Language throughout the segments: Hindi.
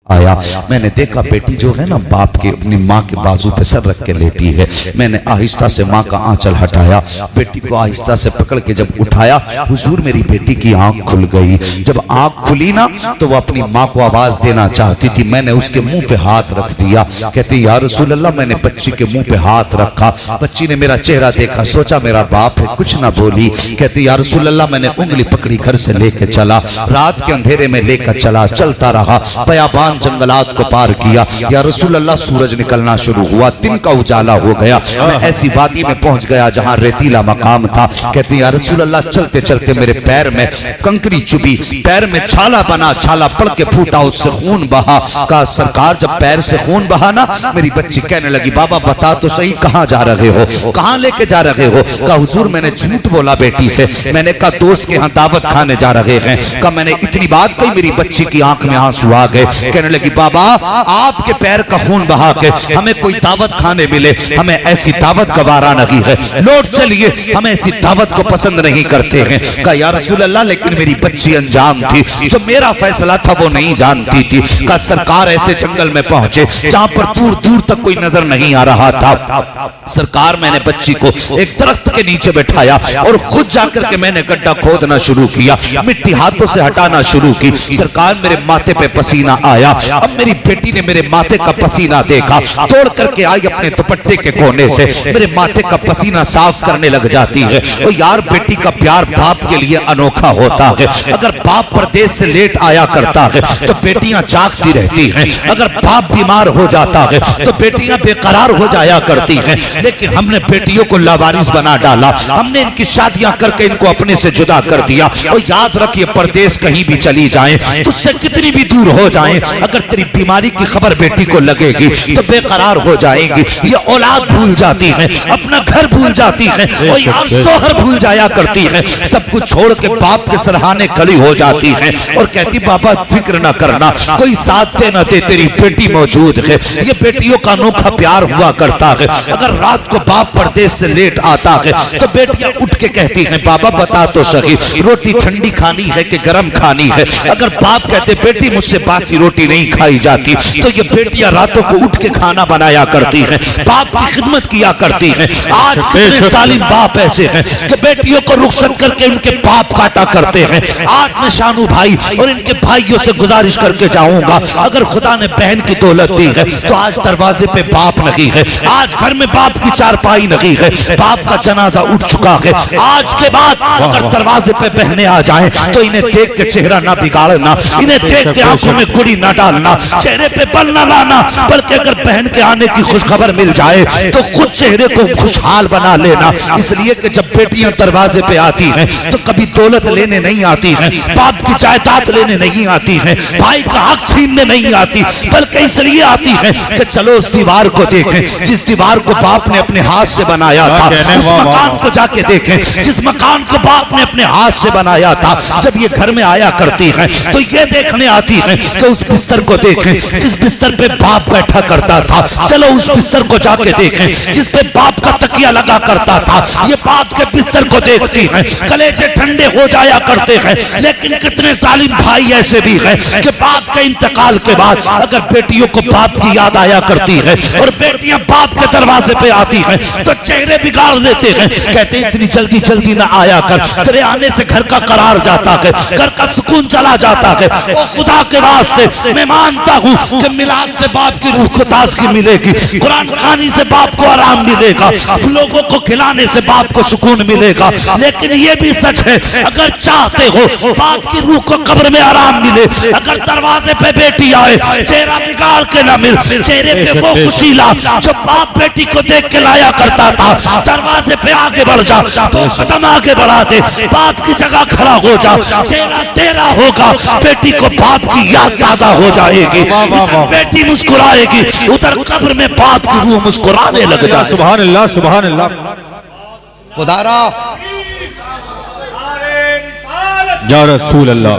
आया। मैंने देखा बेटी जो है ना बाप के अपनी माँ के बाजू पे सर रख के लेटी है। मैंने आहिस्ता से माँ का आंचल हटाया, बेटी को आहिस्ता से पकड़ के जब उठाया, हुजूर मेरी बेटी की आंख खुल गई। जब आंख खुली ना तो वो अपनी माँ को आवाज देना चाहती थी। मैंने उसके मुंह पे हाथ रख दिया। कहती या रसूल अल्लाह, मैंने बच्ची के मुंह पे हाथ रखा, बच्ची ने मेरा चेहरा देखा, सोचा मेरा बाप है, कुछ ना बोली। कहती या रसूल अल्लाह, मैंने उंगली पकड़ी, घर से लेके चला, रात के अंधेरे में लेकर चला, चलता रहा, बयाबान जंगलात को पार किया। या रसूल अल्लाह, सूरज निकलना शुरू हुआ, दिन का उजाला हो गया। मैं ऐसी वादी में पहुंच गया जहां रेतीला मकाम था। कहते या रसूल अल्लाह, चलते चलते मेरे पैर में कंकरी चुभी, पैर में छाला बना, छाला पड़ के फूटा, उससे खून बहा। कहा सरकार, जब पैर से खून बहा ना, मेरी बच्ची कहने लगी बाबा बता तो सही, कहां जा रहे हो, कहां लेके जा रहे हो? कहा हुजूर मैंने झूठ बोला बेटी से। मैंने कहा दोस्त के यहाँ दावत खाने जा रहे हैं। कहा मैंने इतनी बात कही, मेरी बच्ची की आंख में आंसू आ गए। कहने लगी बाबा आपके पैर का खून बहा के हमें कोई दावत खाने मिले, हमें ऐसी दावत गवारा नहीं है, लौट चलिए, हम ऐसी दावत को पसंद नहीं करते हैं। कहा या रसूल अल्लाह, लेकिन मेरी बच्ची अनजान थी, जो मेरा फैसला था वो नहीं जानती थी। कहा सरकार, ऐसे जंगल में पहुंचे जहां पर दूर दूर तक कोई नजर नहीं आ रहा था। सरकार, मैंने बच्ची को एक दरख्त के नीचे बैठाया और खुद जाकर के मैंने गड्ढा खोदना शुरू किया, मिट्टी हाथों से हटाना शुरू की। सरकार, मेरे माथे पे पसीना आया। अब मेरी बेटी ने मेरे माथे का पसीना देखा, तोड़ करके आई अपने दुपट्टे के कोने से, मेरे माथे का पसीना साफ करने लग जाती है। और यार बेटी का प्यार बाप के लिए अनोखा होता है। अगर बाप परदेश से लेट आया करता है तो बेटियां जागती रहती हैं, अगर बाप बीमार हो जाता है तो बेटियां बेकरार हो जाया करती हैं। लेकिन हमने बेटियों को लावारिस बना डाला, हमने इनकी शादियां करके इनको अपने से जुदा कर दिया। और याद रखिए, परदेश कहीं भी चली जाए, तुझसे कितनी भी दूर हो जाए, अगर तेरी बीमारी की खबर बेटी को लगेगी तो बेकरार हो जाएगी। ये औलाद भूल जाती है, अपना घर भूल जाती है, और यार शोहर भूल जाया करती है, सब कुछ छोड़ के बाप के सराहने खड़ी हो जाती है और कहती बाबा फिक्र ना करना, कोई साथ दे ना दे, तेरी बेटी मौजूद है। ये बेटियों का अनोखा प्यार हुआ करता है। अगर रात को बाप परदेश से लेट आता है तो बेटियां उठ के कहती हैं बाबा बता तो सही, रोटी ठंडी खानी है कि गर्म खानी है? अगर बाप कहते बेटी मुझसे बासी रोटी नहीं खाई जाती, तो ये बेटियां रातों को उठ के खाना बनाया करती हैं, बाप की खिदमत किया करती हैं। आज कितने सालिम बाप ऐसे हैं कि बेटियों को रुखसत करके उनके बाप काटा करते हैं। आज मैं शानू भाई और इनके भाइयों से गुजारिश करके जाऊंगा, अगर खुदा ने बहन की दौलत दी है तो आज दरवाजे पे बाप नहीं है, आज घर में बाप की चारपाई नहीं है, बाप का जनाजा उठ चुका है। आज के बाद अगर दरवाजे पे बहने आ जाएं तो इन्हें देख के चेहरा ना बिगाड़ना, इन्हें देख के आंखों में गुड़ी ना डालना, चेहरे पे बल ना लाना, बल्कि अगर बहन के आने की खुशखबर मिल जाए तो खुद चेहरे को खुशहाल बना लेना। इसलिए कि जब बेटियां दरवाजे पे आती हैं तो कभी दौलत लेने नहीं आती हैं, बाप की जायदाद लेने नहीं आती हैं, भाई का हक छीनने नहीं आती, बल्कि इसलिए आती हैं कि चलो उस दीवार को देखें जिस दीवार को बाप ने अपने हाथ से बनाया था, उस मकान को जाके देखें जिस मकान को बाप ने अपने हाथ से बनाया था। जब ये घर में आया करती हैं तो ये देखने आती हैं कि उस बिस्तर को देखें जिस बिस्तर पे बाप बैठा करता था, चलो उस बिस्तर को जाके देखें जिस पे बाप का तकिया लगा करता था। ये बाप के बिस्तर को देखती हैं, कलेजे ठंडे हो जाया करते हैं। लेकिन कितने जालिम भाई ऐसे भी हैं कि बाप के इंतकाल के बाद अगर बेटियों को बाप की याद आया करती है और बेटियां बाप के दरवाजे पे आती हैं तो चेहरे बिगाड़ लेते हैं, कहते इतनी जल्दी जल्दी ना आया कर, तेरे आने से घर का करार जाता है, घर का सुकून चला जाता है। ओ खुदा के वास्ते मैं मानता हूँ कि मिलाद से बाप की रूह को ताजगी मिलेगी, कुरान खानी से बाप को आराम मिलेगा, लोगों को खिलाने से बाप को सुकून मिलेगा। लेकिन ये भी सच है, अगर चाहते हो बाप की रूह को कब्र में आराम मिले, अगर दरवाजे पे बेटी आए चेहरा बिगाड़ के ना मिल, चेहरे पे वो खुशी ला जो बाप बेटी को देख के लाया करता था। दरवाजे पे आगे बढ़ जा, तो कदम आगे बढ़ा दे, बाप की जगह खड़ा हो जा, चेहरा तेरा होगा, बेटी को बाप की याद ताजा हो जाएगी, बेटी मुस्कुराएगी, उधर कब्र में बाप की रूह मुस्कुराने लग जाए। सुभान अल्लाह सुभान अल्लाह। खुदारा या रसूल अल्लाह,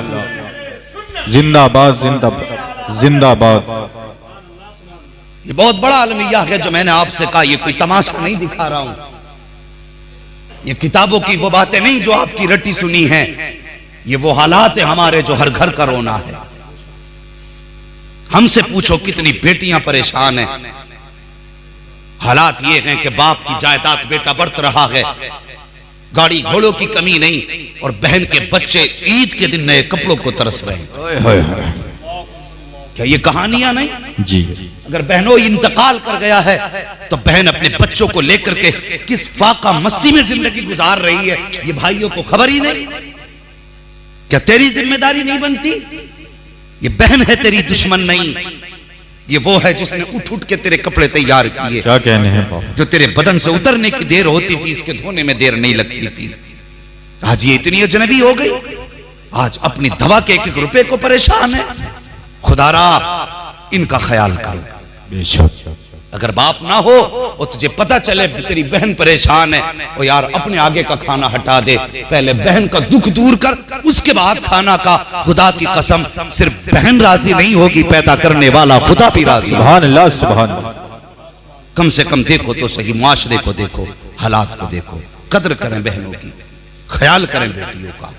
जिंदाबाद जिंदाबाद जिंदाबाद। ये बहुत बड़ा अलमिया है जो मैंने आपसे कहा, ये कोई तमाशा नहीं दिखा रहा हूं, ये किताबों की वो बातें नहीं जो आपकी रटी सुनी हैं, ये वो हालात है हमारे जो हर घर का रोना है। हमसे पूछो कितनी बेटियां परेशान हैं। हालात ये हैं कि बाप की जायदाद बेटा बरत रहा है, गाड़ी घोड़ों की कमी नहीं, और बहन के बच्चे ईद के दिन नए कपड़ों को तरस रहे हैं। क्या ये कहानियां नहीं जी? अगर बहनों इंतकाल कर गया है तो बहन अपने बच्चों को लेकर के किस फाका मस्ती में जिंदगी गुजार रही है, ये भाइयों को खबर ही नहीं। क्या तेरी जिम्मेदारी नहीं बनती? ये बहन है तेरी दुश्मन नहीं, ये वो है जिसने उठ उठ के तेरे कपड़े तैयार किए। क्या कहने हैं बाप? जो तेरे बदन से उतरने की देर होती थी, इसके धोने में देर नहीं लगती थी। आज ये इतनी अजनबी हो गई, आज अपनी दवा के एक एक रुपए को परेशान है। खुदारा इनका ख्याल करो। बेशक अगर बाप ना हो और तुझे पता चले तेरी बहन परेशान है, और यार अपने आगे का खाना हटा दे, पहले बहन का दुख दूर कर, उसके बाद खाना का। खुदा की कसम, सिर्फ बहन राजी नहीं होगी, पैदा करने वाला खुदा भी राजी। सुभान अल्लाह, सुभान अल्लाह। कम से कम देखो तो सही, मुआशरे को देखो, हालात को देखो, कदर करें बहनों की, ख्याल करें बेटियों का,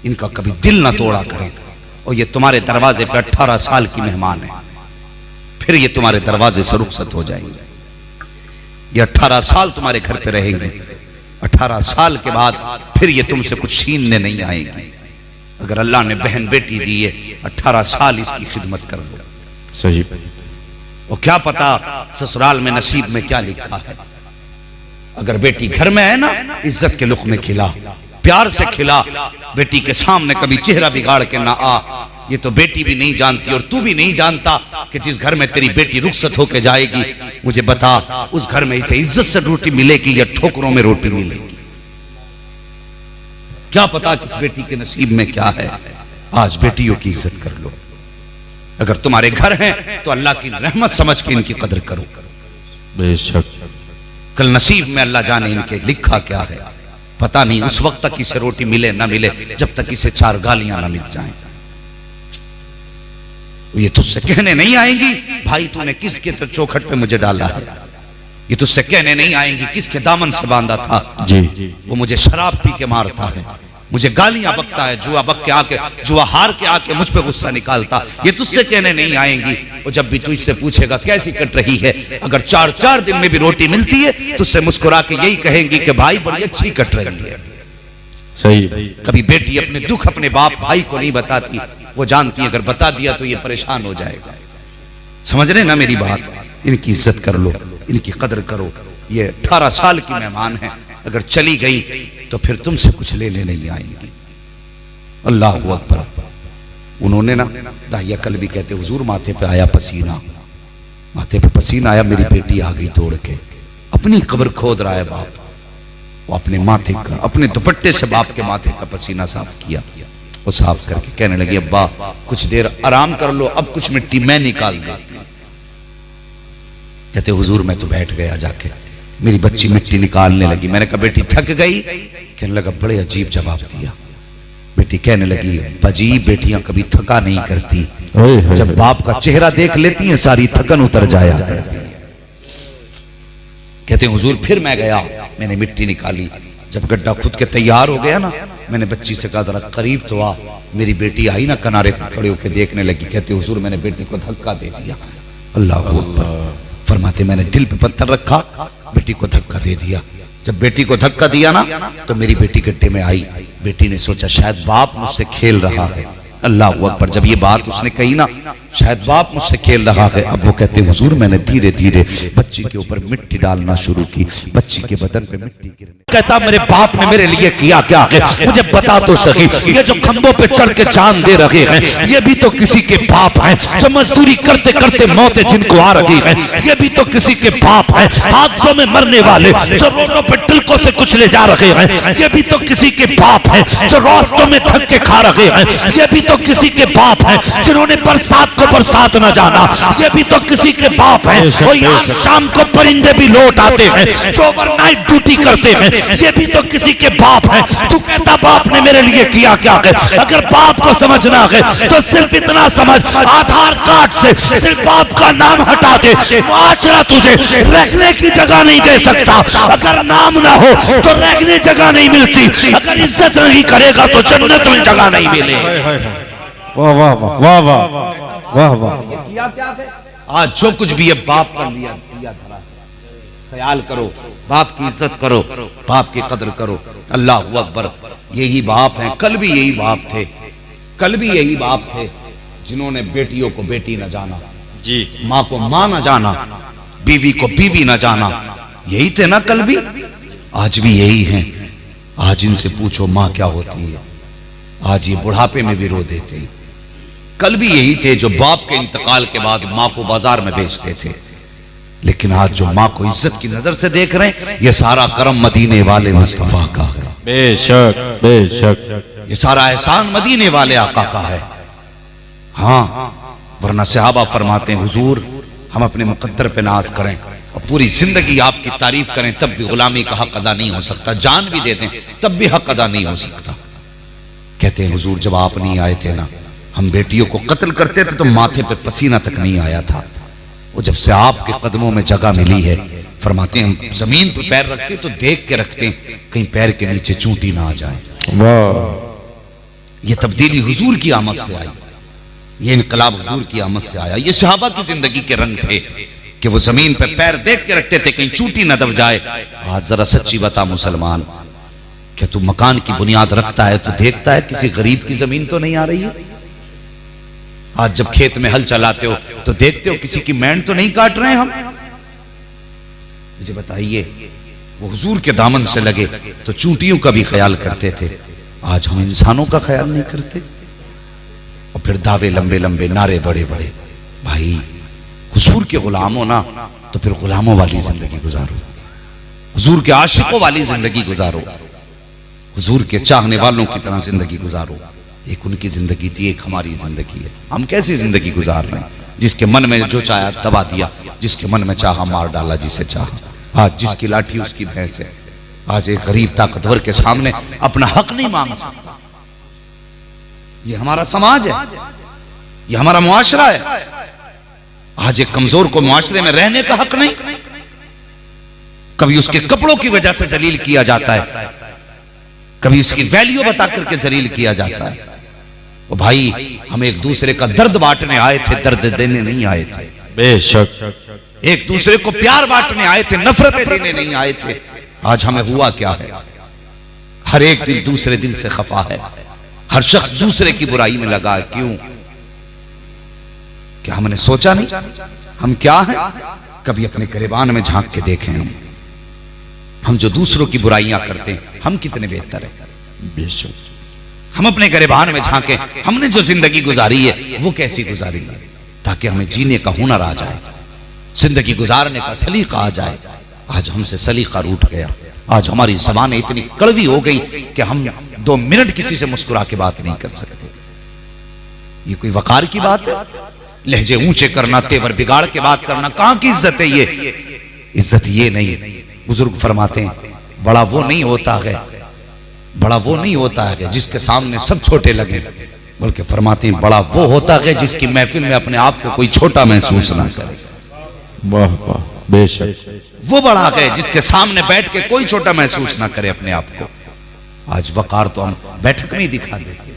इनका कभी दिल ना तोड़ा करें। और ये तुम्हारे दरवाजे पे 18 साल की मेहमान है, फिर ये तुम्हारे दरवाजे से रुखसत हो जाएंगे। ये 18 साल तुम्हारे घर पे रहेंगे, 18 साल के बाद फिर ये तुमसे कुछ छीनने नहीं आएंगे। अगर अल्लाह ने बहन बेटी दी है, 18 साल इसकी खिदमत कर लो। सही। वो क्या पता ससुराल में नसीब में क्या लिखा है। अगर बेटी घर में है ना, इज्जत के लुक़मे खिला, प्यार से खिला, बेटी के सामने कभी चेहरा बिगाड़ के ना आ। ये तो बेटी भी नहीं जानती और तू भी नहीं जानता कि जिस घर में तेरी बेटी रुखसत होके जाएगी, मुझे बता उस घर में इसे इज्जत से रोटी मिलेगी या ठोकरों में रोटी मिलेगी। क्या पता किस बेटी के नसीब में क्या है। आज बेटियों की इज्जत कर लो। अगर तुम्हारे घर हैं तो अल्लाह की रहमत समझ के इनकी कदर करो। बेशक कल नसीब में अल्लाह जाने इनके लिखा क्या है, पता नहीं। उस वक्त तक इसे रोटी मिले ना मिले, जब तक इसे 4 गालियां ना मिल जाएं। ये तुझसे कहने नहीं आएंगी भाई तूने किसके तो चौखट पे मुझे डाला है। ये तुझसे कहने नहीं आएंगी किसके दामन से बांधा था जी। वो मुझे शराब पी के मारता है, मुझे गालियां बकता है, जुआ बक के आके, जुआ हार के आके मुझ पे गुस्सा निकालता। ये तुझसे कहने नहीं आएंगी। और जब भी तू इससे पूछेगा कैसी कट रही है, अगर 4-4 दिन में भी रोटी मिलती है, तुझसे मुस्कुरा के यही कहेंगी कि भाई बड़ी अच्छी कट रही है। सही। कभी बेटी अपने दुख अपने बाप भाई को नहीं बताती, वो जानती है अगर बता दिया तो ये परेशान हो जाएगा। समझ रहे ना मेरी बात? इनकी इज्जत कर लो, इनकी कदर करो। ये 18 साल की मेहमान है, अगर चली गई तो फिर तुमसे कुछ लेने नहीं आएंगी। अल्लाह अकबर। उन्होंने ना दाहिया कल भी कहते हुजूर माथे पे आया पसीना, माथे पे पसीना आया, मेरी बेटी आ गई दौड़ के, अपनी कब्र खोद रहा है बाप। वो अपने माथे का, अपने दुपट्टे से बाप के माथे का पसीना साफ किया। वो साफ करके कहने लगी अब्बा कुछ देर आराम कर लो, अब कुछ मिट्टी मैं निकाल देती हूं। कहते हुजूर मैं तो बैठ गया जाके, मेरी बच्ची मिट्टी निकालने लगी। मैंने कहा बेटी थक गई? कहने लगा बड़े अजीब जवाब दिया। बेटी कहने लगी बाजी बेटियां कभी थका नहीं करती, जब बाप का चेहरा देख लेती हैं सारी थकन उतर जाया करती है। कहते हुजूर फिर मैं गया, मैंने मिट्टी निकाली। जब गड्ढा खुद के तैयार हो गया ना, मैंने बच्ची से कहा जरा करीब तो आ। मेरी बेटी आई ना, किनारे पर खड़े होकर देखने लगी। कहते हुजूर मैंने बेटी को धक्का दे दिया। अल्लाह अकबर। फरमाते मैंने दिल पे पत्थर रखा, बेटी को धक्का दे दिया। जब बेटी को धक्का दिया ना तो मेरी बेटी गड्ढे में आई। बेटी ने सोचा शायद बाप मुझसे खेल रहा है। अल्लाह अकबर। जब ये बात उसने कही ना शायद बाप मुझसे खेल रहा है, अब वो कहते हुजूर मैंने धीरे धीरे बच्ची के ऊपर मिट्टी डालना शुरू की, बच्ची के बदन पे मिट्टी गिरने। कहता मेरे बाप ने मेरे लिए किया क्या है, मुझे बता तो सही। ये जो खंभों पे चढ़ के चांद दे रहे हैं, ये भी तो किसी के बाप हैं। जो मजदूरी करते करते मौतें जिनको आ रही है, ये भी तो किसी के बाप हैं। हादसों में मरने वाले जो रोडों पे टिलकों से कुछ ले जा रहे हैं, ये भी तो किसी के बाप हैं। जो रास्तों में थक के खा रहे हैं, ये भी तो किसी के बाप हैं। जिन्होंने बरसात को बरसात न जाना, ये भी तो किसी के बाप हैं। और यहाँ शाम को परिंदे भी लौट आते हैं, जो ओवरनाइट ड्यूटी करते हैं, ये भी तो किसी के बाप हैं। तू कहता बाप ने मेरे लिए किया क्या है? अगर बाप को समझना है तो सिर्फ इतना समझ, आधार कार्ड से सिर्फ बाप का नाम हटा दे, मुआशरा तुझे रहने की जगह नहीं दे सकता। अगर नाम ना हो तो रहने जगह नहीं मिलती, अगर इज्जत नहीं करेगा तो जन्नत में जगह नहीं मिलेगी। वाह वाह वाह वाह वाह वाह वाह। ये किया क्या है? आज जो कुछ भी है बाप का लिया दिया धरा है। ख्याल करो, बाप की इज्जत करो, बाप की कदर करो। अल्लाह अकबर। यही बाप हैं, कल भी यही बाप थे, कल भी यही बाप थे जिन्होंने बेटियों को बेटी न जाना, जी, माँ को माँ न जाना, बीवी को बीवी न जाना। यही थे ना कल भी, आज भी यही हैं। आज इनसे पूछो माँ क्या होती है, आज ये बुढ़ापे में भी रो देते हैं। कल भी यही थे जो बाप के इंतकाल के बाद माँ को बाजार में बेचते थे, लेकिन आज जो माँ को इज्जत की नजर से देख रहे हैं, ये सारा करम मदीने वाले मुस्तफा का है। बेशक बेशक। ये सारा एहसान मदीने वाले आका का है। हाँ, वरना सहाबा फरमाते हैं हुजूर हम अपने मुकद्दर पे नाज करें और पूरी जिंदगी आपकी तारीफ करें तब भी गुलामी का हक अदा नहीं हो सकता, जान भी दे दें तब भी हक अदा नहीं हो सकता। कहते हैं हुजूर जब आप नहीं आए थे ना, हम बेटियों को कत्ल करते थे तो माथे पे पसीना तक नहीं आया था। वो जब से आपके कदमों में जगह मिली है, फरमाते हैं हम जमीन पर पैर रखते तो देख के रखते हैं कहीं पैर के नीचे चूंटी ना आ जाए। वाह। ये तब्दीली हुजूर की आमद से आई, ये इनकलाब हुजूर की आमद से आया। ये सहाबा की जिंदगी के रंग थे कि वो जमीन पे पैर देख के रखते थे कहीं चूंटी न दब जाए। आज जरा सच्ची बता मुसलमान, क्या तू मकान की बुनियाद रखता है तो देखता है किसी गरीब की जमीन तो नहीं आ रही है? आज जब खेत में हल चलाते हो तो देखते हो किसी की मैंड तो नहीं काट रहे हैं हम? मुझे बताइए, वो हुजूर के दामन से लगे तो चूंटियों का भी ख्याल करते थे, आज हम इंसानों का ख्याल नहीं करते। और फिर दावे लंबे लंबे, नारे बड़े बड़े। भाई हुजूर के गुलाम हो ना तो फिर गुलामों वाली जिंदगी गुजारो, हुजूर के आशिकों वाली जिंदगी गुजारो, हुजूर के चाहने वालों की तरह जिंदगी गुजारो। एक उनकी जिंदगी थी, एक हमारी जिंदगी है। हम कैसी जिंदगी गुजार रहे हैं? जिसके मन में जो चाहा दबा दिया, जिसके मन में चाहा मार डाला जिसे चाहा। आज जिसकी लाठी उसकी भैंस है। आज एक गरीब ताकतवर के सामने अपना हक नहीं मांग सकता। ये हमारा समाज है, ये हमारा मुआशरा है। आज एक कमजोर को मुआशरे में रहने का हक नहीं। कभी उसके कपड़ों की वजह से जलील किया जाता है, कभी उसकी वैल्यू बता करके जलील किया जाता है। ओ भाई, हम एक दूसरे का दर्द बांटने आए थे, दर्द देने नहीं आए थे। बेशक। एक दूसरे को प्यार बांटने आए थे, नफरतें देने नहीं आए थे। आज हमें हुआ क्या है? हर एक दिल दूसरे दिल से खफा है, हर शख्स दूसरे की बुराई में लगा है। क्यों? क्या हमने सोचा नहीं हम क्या हैं? कभी अपने गिरबान में झांक के देखें हम जो दूसरों की बुराइयां करते हैं हम कितने बेहतर हैं। बेशक। हम अपने गिरबान में झांके, हमने जो जिंदगी गुजारी है वो कैसी गुजारी है, ताकि हमें जीने का हुनर आ जाए, जिंदगी गुजारने का सलीका आ जाए। आज हमसे सलीका रूठ गया। आज हमारी ज़बानें इतनी कड़वी हो गई कि हम 2 मिनट किसी से मुस्कुरा के बात नहीं कर सकते। ये कोई वकार की बात है? लहजे ऊंचे करना, तेवर बिगाड़ के बात करना, कहां की इज्जत है ये? इज्जत ये नहीं। बुजुर्ग फरमाते हैं बड़ा वो नहीं होता है, बड़ा वो नहीं होता है जिसके सामने सब छोटे लगे, बल्कि फरमाते हैं बड़ा वो होता है जिसकी महफिल में अपने आप को कोई छोटा महसूस ना करे। वाह वाह। बेशक। वो बड़ा है जिसके सामने बैठ के कोई छोटा महसूस ना करे अपने आप को। आज वकार तो हम बैठक में ही दिखा देते।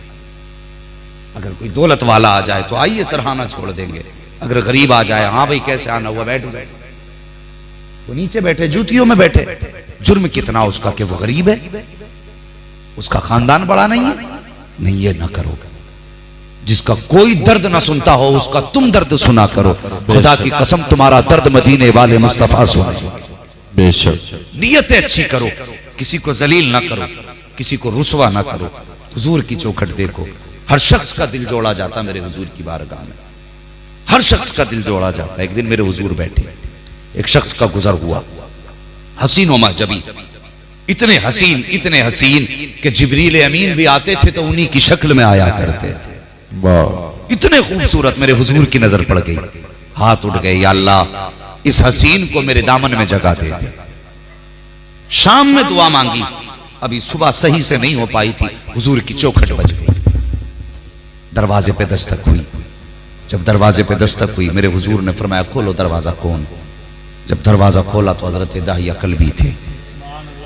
अगर कोई दौलत वाला आ जाए तो आइए सराहना छोड़ देंगे, अगर गरीब आ जाए हाँ भाई कैसे आना हुआ, बैठ बैठ। वो नीचे बैठे, जूतियों में बैठे, जुर्म कितना उसका कि वो गरीब है, उसका खानदान बड़ा नहीं है। नहीं, ये ना करो। जिसका कोई दर्द ना सुनता हो उसका तुम दर्द सुना करो। खुदा की कसम तुम्हारा दर्द मदीने वाले मुस्तफा सुने। बेशक। नियतें अच्छी करो, किसी को जलील ना करो, किसी को रुसवा ना करो। हुजूर की चौखट देखो, हर शख्स का दिल जोड़ा जाता मेरे हुजूर की बारगाह में, हर शख्स का दिल जोड़ा जाता। एक दिन मेरे हुजूर बैठे, एक शख्स का गुजर हुआ, हसीन व महजबी, इतने हसीन कि जिब्रील अमीन भी आते थे तो उन्हीं की शक्ल में आया करते थे। वाह। इतने खूबसूरत मेरे हुजूर की नजर पड़ गई, हाथ उठ गए, या अल्लाह इस हसीन को मेरे दामन में जगह दे दे। शाम में दुआ मांगी, अभी सुबह सही से नहीं हो पाई थी, हुजूर की चौखट बज गई। दरवाजे पे दस्तक हुई, जब दरवाजे पे दस्तक हुई मेरे हुजूर ने फरमाया खोलो दरवाजा। कौन? जब दरवाजा खोला तो हजरत दाहिया कल्बी थे।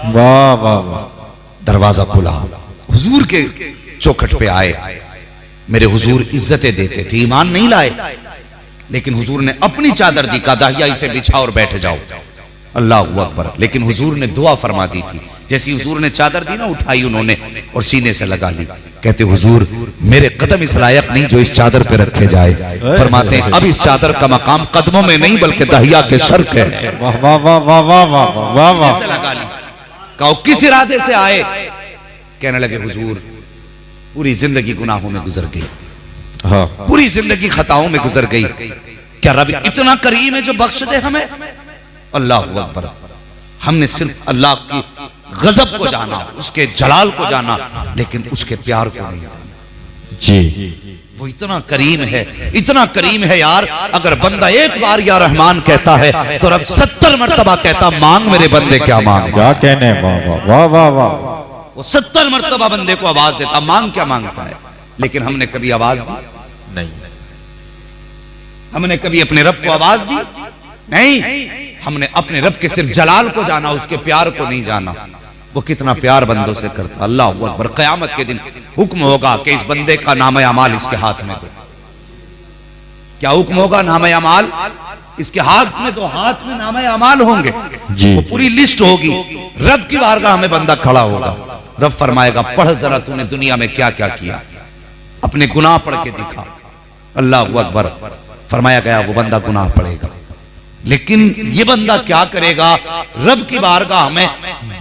वाह वाह वाह। दरवाजा खुला, हुजूर के चौखट पे आए, मेरे हुजूर इज्जतें देते थे, ईमान नहीं लाए, लेकिन हुजूर ने अपनी चादर दी, कहा दाहिया इसे बिछा और बैठ जाओ। अल्लाह अकबर। लेकिन हुजूर ने दुआ फरमा दी थी, जैसी हुजूर ने चादर दी ना, उठाई उन्होंने और सीने से लगा ली। कहते हुजूर मेरे कदम इस लायक नहीं जो इस चादर पे रखे जाए। फरमाते हैं अब इस चादर का मकाम कदमों में नहीं बल्कि दाहिया के सर पे है। वाह वाह वाह वाह वाह वाह वाह वाह। से लगा ली। कहो किस इरादे से आए? कहने लगे हुजूर पूरी जिंदगी गुनाहों में गुजर गई, हाँ पूरी जिंदगी खताओं में गुजर गई, क्या रब इतना करीम है जो बख्श दे हमें? अल्लाह अकबर। हमने सिर्फ अल्लाह की गजब को जाना, उसके जलाल को जाना, लेकिन उसके प्यार को नहीं जाना। जी वो इतना करीम है, इतना करीम है यार। अगर बंदा एक बार या रहमान कहता है तो रब 70 मरतबा कहता मांग मेरे बंदे क्या मांग। क्या कहने, वाह वाह वाह वाह वाह। वो 70 मरतबा बंदे को आवाज देता मांग क्या मांगता है। लेकिन हमने कभी आवाज दी नहीं, हमने कभी अपने रब को आवाज दी नहीं। हमने अपने रब के सिर्फ जलाल को जाना, उसके प्यार को नहीं जाना। वो कितना प्यार बंदों से करता। अल्लाह अकबर। क़यामत के दिन हुक्म होगा कि इस बंदे का नाम अमाल इसके हाथ में दो। क्या हुक्म होगा? नाम अमाल इसके हाथ में दो। हाथ में नाम अमाल होंगे, जी वो पूरी लिस्ट होगी। रब की बारगाह में बंदा खड़ा होगा, रब फरमाएगा पढ़ जरा तूने दुनिया में क्या क्या किया, अपने गुनाह पढ़ के दिखा। अल्लाह अकबर। फरमाया गया वो बंदा गुनाह पढ़ेगा, लेकिन ये बंदा क्या करेगा? रब की बारगाह में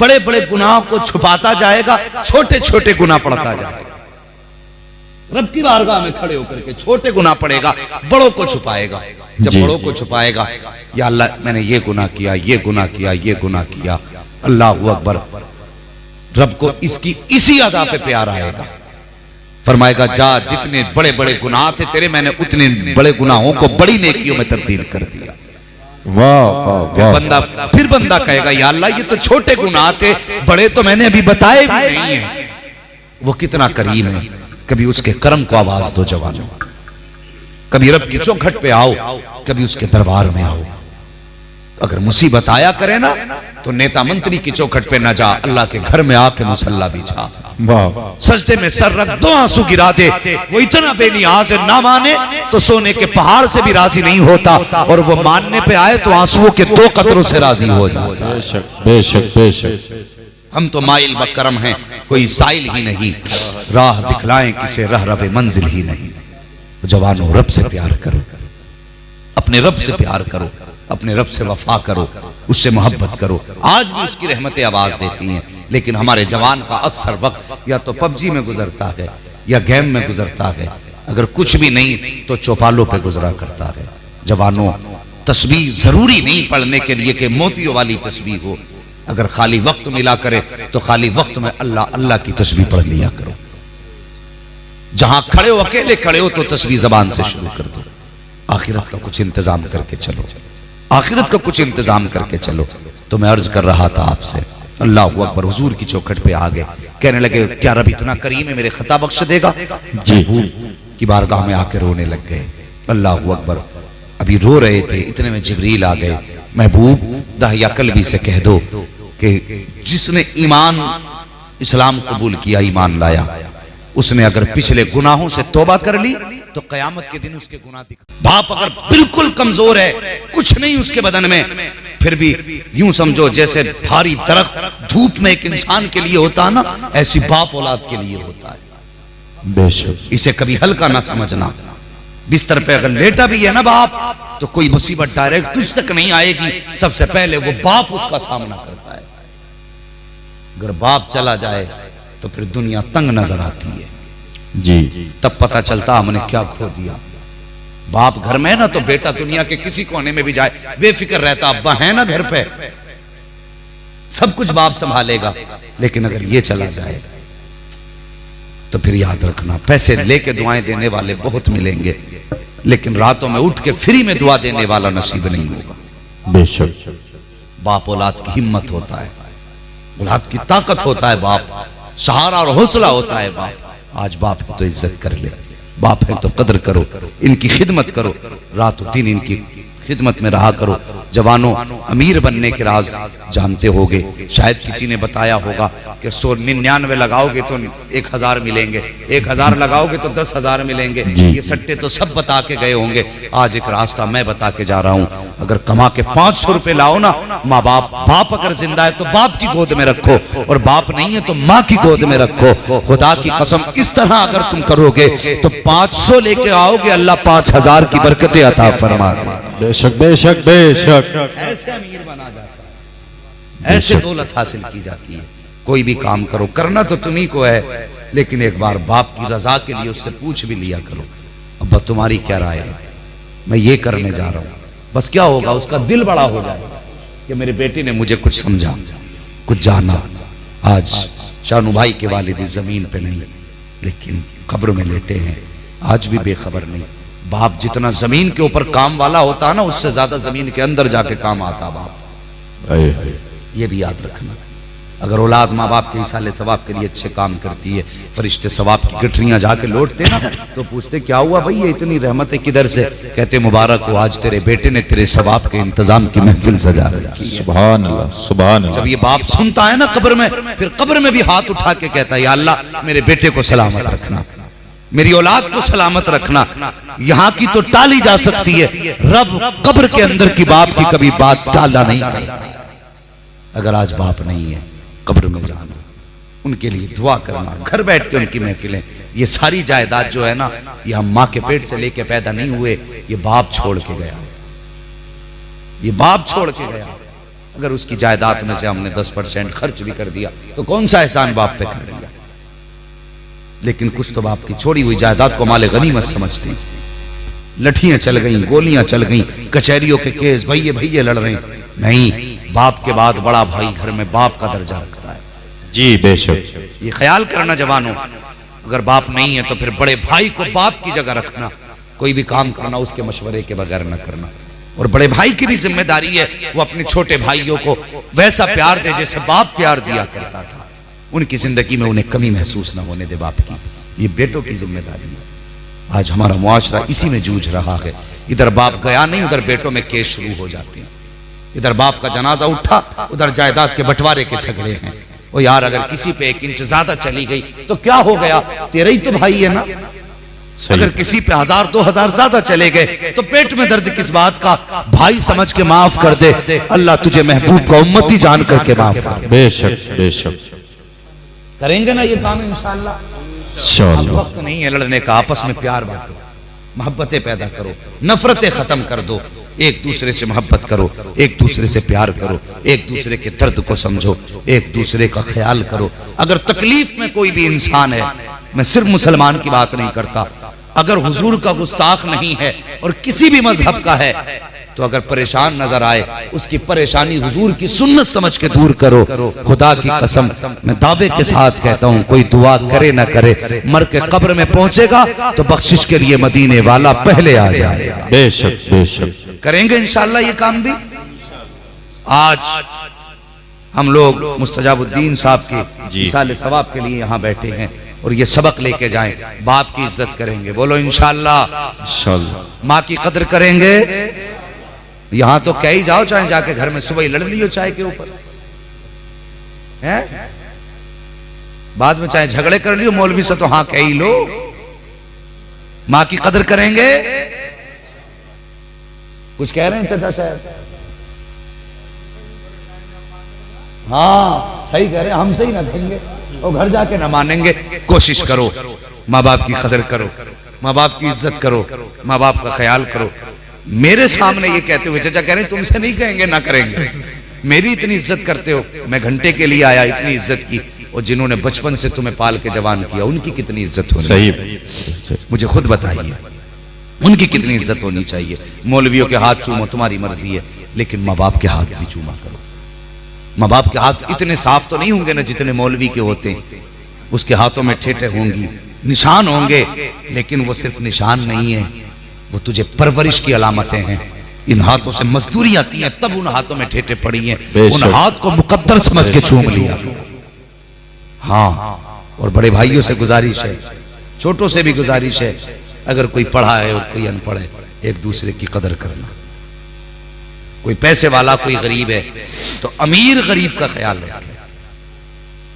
बड़े बड़े गुनाह को छुपाता जाएगा, छोटे छोटे गुनाह पढ़ता जाएगा। रब की बारगाह में खड़े होकर के छोटे गुनाह पढ़ेगा, बड़ों को छुपाएगा। जब बड़ों को छुपाएगा, या अल्लाह मैंने ये गुनाह किया, ये गुनाह किया, ये गुनाह किया। अल्लाह अकबर। रब को इसकी इसी अदा पे प्यार आएगा। फरमाएगा जा जितने बड़े बड़े गुनाह थे तेरे, मैंने उतने बड़े गुनाहों को बड़ी नेकियों में तब्दील कर दिया। वाह वाह वाह। फिर बंदा कहेगा या अल्लाह ये तो छोटे गुनाह थे, बड़े तो मैंने अभी बताए भी नहीं है। वो कितना करीम है। कभी उसके कर्म को आवाज दो जवानों, कभी रब की चौखट पे आओ, कभी उसके दरबार में आओ। अगर मुसीबत आया करे ना तो नेता मंत्री की चौखट पे न जा, अल्लाह के घर में आके मुसल्ला बिछा, सजदे में सर रख, दो आंसू गिरा दे। वो इतना बेनियाज है, ना माने तो सोने के पहाड़ से भी राजी नहीं होता, और वो मानने पे आए तो आंसुओं के 2 कतरों से राजी हो जाता। बेशक बेशक बेशक। हम तो माइल बकरम हैं, कोई साइल ही नहीं, राह दिखलाएं किसे रह रवे मंजिल ही नहीं। जवानों रब से प्यार करो, अपने रब से प्यार करो, अपने रब से वफा करो, उससे मोहब्बत करो। आज भी उसकी रहमतें आवाज देती हैं, लेकिन हमारे जवान का अक्सर वक्त या तो पबजी में गुजरता है या गेम में गुजरता है। अगर कुछ भी नहीं तो चौपालों पे गुजरा करता है। जवानों तस्बीह जरूरी नहीं पढ़ने के लिए कि मोतियों वाली तस्बीह हो। अगर खाली वक्त मिला करे तो खाली वक्त में अल्लाह अल्लाह की तस्बीह पढ़ लिया करो। जहां खड़े हो, अकेले खड़े हो तो तस्बीह जबान से शुरू कर दो। आखिरत का कुछ इंतजाम करके चलो, आखिरत का कुछ इंतजाम करके चलो। तो मैं अर्ज कर रहा था आपसे, अल्लाह अकबर। हुजूर की चौखट पे आ गए, कहने लगे क्या रब इतना करीम है, मेरे खता बख्श देगा? जी की बारगाह में आकर रोने लग गए। अल्लाह अकबर। अभी रो रहे थे, इतने में जिब्रील आ गए। महबूब दाहिया कल्बी से कह दो कि जिसने ईमान इस्लाम कबूल किया, ईमान लाया, उसने अगर पिछले गुनाहों से तौबा कर ली तो कयामत के दिन उसके गुनाह दिखा। बाप अगर बिल्कुल कमजोर है, कुछ नहीं उसके बदन में, फिर भी यूं समझो जैसे भारी दरख्त धूप में एक इंसान के लिए होता है ना, ऐसी बाप औलाद के लिए होता है। बेशक। इसे कभी हल्का ना समझना। बिस्तर पे अगर लेटा भी है ना बाप, तो कोई मुसीबत डायरेक्ट तुझ तक नहीं आएगी, सबसे पहले वो बाप उसका सामना करता है। अगर बाप चला जाए तो फिर दुनिया तंग नजर आती है जी। तब पता चलता हमने क्या खो दिया। बाप घर में है ना तो बेटा दुनिया के किसी कोने में भी जाए बेफिक्र रहता, अब्बा है ना घर पे, सब कुछ बाप संभालेगा। लेकिन अगर ये चला जाए तो फिर याद रखना, पैसे लेके दुआएं देने वाले बहुत मिलेंगे, लेकिन रातों में उठ के फ्री में दुआ देने वाला नसीब नहीं होगा। बेशक। बाप औलाद की हिम्मत होता है, औलाद की ताकत होता है, बाप सहारा और हौसला होता है। बाप आज बाप है तो इज्जत कर ले, बाप है तो कदर करो, इनकी खिदमत करो, रातों दिन इनकी खिदमत में रहा करो। जवानों, अमीर बनने के राज जानते होगे, शायद किसी ने बताया होगा कि 199 लगाओगे तो 1000 मिलेंगे, 1000 लगाओगे तो 10,000 मिलेंगे। ये सट्टे तो सब बता के गए होंगे। आज एक रास्ता मैं बता के जा रहा हूं, अगर कमा के 500 रुपए लाओ ना, माँ बाप अगर जिंदा है तो बाप की गोद में रखो, और बाप नहीं है तो माँ की गोद में रखो। खुदा की कसम, इस तरह अगर तुम करोगे तो 500 लेके आओगे, अल्लाह 5000 की बरकतें अता फरमा दे। बेशक बेशक बेशक। ऐसे अमीर बना जाता है, ऐसे दौलत हासिल की जाती है। कोई भी काम करो, करना तो तुम्ही को है, लेकिन एक बार बाप की रजा के लिए उससे पूछ भी लिया करो, अब्बा तुम्हारी क्या राय है, मैं ये करने जा रहा हूं। बस क्या होगा, उसका दिल बड़ा हो जाएगा कि मेरे बेटे ने मुझे कुछ समझा, कुछ जाना। आज शानू भाई के वालिद इस जमीन पे नहीं, लेकिन कब्र में लेटे हैं, आज भी बेखबर नहीं। बाप जितना जमीन के ऊपर काम वाला होता है ना, उससे ज्यादा जमीन के अंदर जाके काम आता बाप। ये भी याद रखना। अगर औलाद माँ बाप के इसाले सवाब के लिए अच्छे काम करती है, फरिश्ते सवाब की गठरियां जाके लौटते ना, तो पूछते क्या हुआ भाई, ये इतनी रहमत है किधर से? कहते मुबारक हो, आज तेरे बेटे ने तेरे सवाब के इंतजाम की महफिल सजा रखी है। सुभान अल्लाह, सुभान अल्लाह। जब ये बाप सुनता है ना कब्र में, फिर कब्र में भी हाथ उठा के कहता है, या अल्लाह मेरे बेटे को सलामत रखना, मेरी औलाद को सलामत रखना। यहां की तो टाली जा सकती है, रब कब्र के अंदर की बाप की कभी बात टाला नहीं करता। अगर आज बाप नहीं है, कब्र में जाना, उनके लिए दुआ करना, घर बैठ के उनकी महफिलें। ये सारी जायदाद जो है ना, ये हम माँ के पेट से लेके पैदा नहीं हुए, ये बाप छोड़ के गया, ये बाप छोड़ के गया। अगर उसकी जायदाद में से हमने 10% खर्च भी कर दिया तो कौन सा एहसान बाप पे कर दिया। लेकिन कुछ तो बाप की छोड़ी हुई जायदाद को माले गनीमत समझते हैं। लठियां चल गई, गोलियां चल गई, कचहरियों के केस, भैये भैये लड़ रहे हैं। नहीं, बाप के बाद बड़ा भाई घर में बाप का दर्जा रखता है। जी बेशक। ये ख्याल करना जवानों, अगर बाप नहीं है तो फिर बड़े भाई को बाप की जगह रखना। कोई भी काम करना उसके मशवरे के बगैर न करना। और बड़े भाई की भी जिम्मेदारी है वो अपने छोटे भाइयों को वैसा प्यार दे जैसे बाप प्यार दिया करता था। उनकी जिंदगी में उन्हें कमी महसूस न होने दे बाप की। ये बेटों की जिम्मेदारी है। आज हमारा मुआशरा इसी में जूझ रहा है। इधर बाप गया नहीं, उधर बेटों में केस शुरू हो जाते हैं। इधर बाप का जनाजा उठा, उधर जायदाद के बंटवारे के झगड़े हैं। ओ यार, अगर किसी पे 1 इंच ज्यादा चली गई तो क्या हो गया, तेरा ही तो भाई है ना। अगर किसी पे 1000-2000 ज्यादा चले गए तो पेट में दर्द किस बात का। भाई समझ के माफ कर दे, अल्लाह तुझे महबूब का उम्मती जान करके माफ कर। बेशक बेशक। करेंगे ना ये काम इंशाअल्लाह। अब वक्त नहीं है लड़ने का, आपस में प्यार बांटो, मोहब्बतें पैदा करो, नफरतें खत्म कर दो। एक दूसरे से मोहब्बत करो, एक दूसरे से प्यार करो, एक दूसरे के दर्द को समझो, एक दूसरे का ख्याल करो। अगर तकलीफ में कोई भी इंसान है, मैं सिर्फ मुसलमान की बात नहीं करता, अगर हुजूर का गुस्ताख नहीं है और किसी भी मजहब का है, तो अगर परेशान नजर आए उसकी परेशानी हुजूर की सुन्नत समझ के दूर करो। खुदा की कसम मैं दावे के साथ कहता हूं, कोई दुआ करे ना करे, मर के कब्र में पहुंचेगा तो बख्शिश के लिए मदीने वाला पहले आ जाएगा। बेशक बेशक। करेंगे इंशाअल्लाह ये काम भी। आज हम लोग मुस्तजाबुद्दीन साहब के इसाले सवाब के लिए यहाँ बैठे हैं और ये सबक लेके जाएं। बाप की इज्जत करेंगे, बोलो इंशाअल्लाह। इंशाअल्लाह। माँ की कदर करेंगे। यहां तो कह ही जाओ, चाहे जाके घर में सुबह ही लड़ लियो चाय के ऊपर है, बाद में चाहे झगड़े कर लियो मौलवी से, तो हाँ कह ही लो। माँ की कदर करेंगे। कुछ कह रहे हैं चाचा साहब? हाँ सही कह रहे हैं, हमसे ही ना कहेंगे और घर जाके ना मानेंगे। कोशिश करो, माँ बाप की कदर करो, माँ बाप की इज्जत करो, माँ बाप का ख्याल करो। मेरे सामने ये कहते हुए चाचा कह रहे हैं तुमसे नहीं कहेंगे ना करेंगे, मेरी इतनी इज्जत करते हो, मैं घंटे के लिए आया, इतनी इज्जत की। और जिन्होंने बचपन से तुम्हें पाल के जवान किया उनकी कितनी इज्जत होनी चाहिए, मुझे खुद बताइए, उनकी कितनी इज्जत होनी चाहिए। मौलवियों के हाथ चूमो तुम्हारी मर्जी है, लेकिन माँ बाप के हाथ भी चूमा करो। माँ बाप के हाथ इतने साफ तो नहीं होंगे ना जितने मौलवी के होते हैं। उसके हाथों में ठेठे होंगी, निशान होंगे, लेकिन वो सिर्फ निशान नहीं है, वो तुझे परवरिश की अलामतें हैं। इन हाथों से मजदूरी आती है, तब उन हाथों में ठेठे पड़ी हैं। उन हाथ को मुकद्दर समझ के चूम लिया। हाँ, और बड़े भाइयों से गुजारिश है, छोटों से भी गुजारिश है, अगर कोई पढ़ा है और कोई अनपढ़ है, एक दूसरे की कदर करना। कोई पैसे वाला कोई गरीब है, तो अमीर गरीब का ख्याल रखे।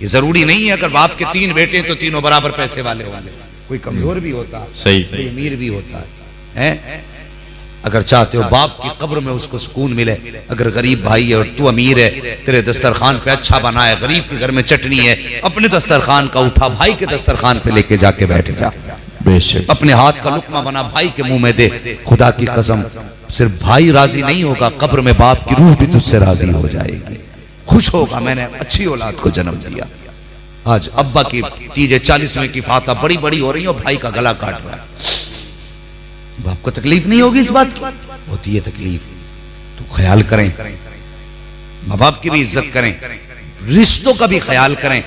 ये जरूरी नहीं है अगर बाप के 3 बेटे हैं तो तीनों बराबर पैसे वाले होंगे, कोई कमजोर भी होता है, सही कोई अमीर भी होता है? अगर चाहते हो बाप की कब्र में उसको सुकून मिले, अगर गरीब भाई है और तू अमीर है, तेरे दस्तरखान पे अच्छा बना है, गरीब के घर में चटनी है, अपने दस्तरखान का उठा भाई के दस्तरखान पे लेके जाके बैठ जा, बेशक अपने हाथ का लुकमा बना भाई के मुंह में दे। खुदा की कसम सिर्फ भाई राजी नहीं होगा, कब्र में बाप की रूह भी तुझसे राजी हो जाएगी, खुश होगा मैंने अच्छी औलाद को जन्म दिया। आज अब्बा की तीजे 40वें की फाता बड़ी बड़ी हो रही है और भाई का गला काट रहा है, बाप को तकलीफ नहीं होगी इस बात की? होती है तकलीफ। तो ख्याल करें, माँ बाप की भी इज्जत करें, रिश्तों का भी ख्याल करें,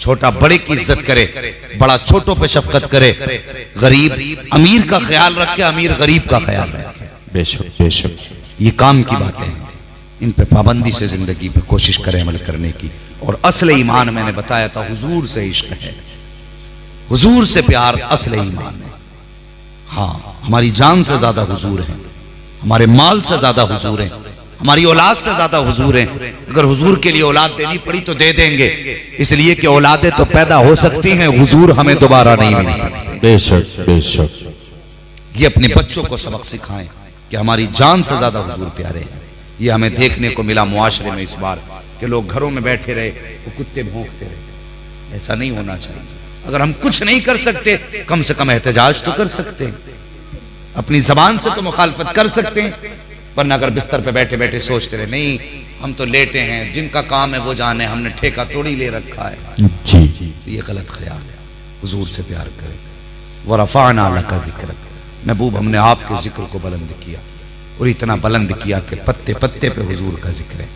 छोटा बड़े की इज्जत करे, बड़ा छोटों पे शफकत करे, गरीब अमीर का ख्याल रखे, अमीर गरीब का ख्याल रखे। बेशक बेशक ये काम की बातें हैं, इन पे पाबंदी से जिंदगी पे कोशिश करें अमल करने की। और असले ईमान मैंने बताया था हुजूर से इश्क है, हुजूर से प्यार असले ईमान है। हाँ, हमारी जान से ज्यादा हुजूर है, हमारे माल से ज्यादा हुजूर है, हमारी औलाद से ज्यादा हुजूर है। अगर हुजूर के लिए औलाद देनी पड़ी तो दे देंगे, इसलिए कि औलादें तो पैदा हो सकती हैं, हुजूर हमें दोबारा नहीं मिल सकते। बेशक बेशक ये अपने बच्चों को सबक सिखाएं कि हमारी जान से ज्यादा हुजूर प्यारे हैं। ये हमें देखने को मिला मुआशरे में इस बार कि लोग घरों में बैठे रहे, वो कुत्ते भौंकते रहे। ऐसा नहीं होना चाहिए। अगर हम कुछ नहीं कर सकते, कम से कम एहतजाज तो कर सकते हैं, अपनी जबान से तो मुखालफत कर सकते हैं। वरना अगर बिस्तर पे बैठे बैठे सोचते रहे नहीं हम तो लेटे हैं, जिनका काम है वो जाने, हमने ठेका थोड़ी ले रखा है, जी ये गलत ख्याल है। हुजूर से प्यार करें। वरफ़अना लका ज़िक्रक, महबूब हमने आपके जिक्र को बुलंद किया, और इतना बुलंद किया कि पत्ते पत्ते पे हुजूर का जिक्र है,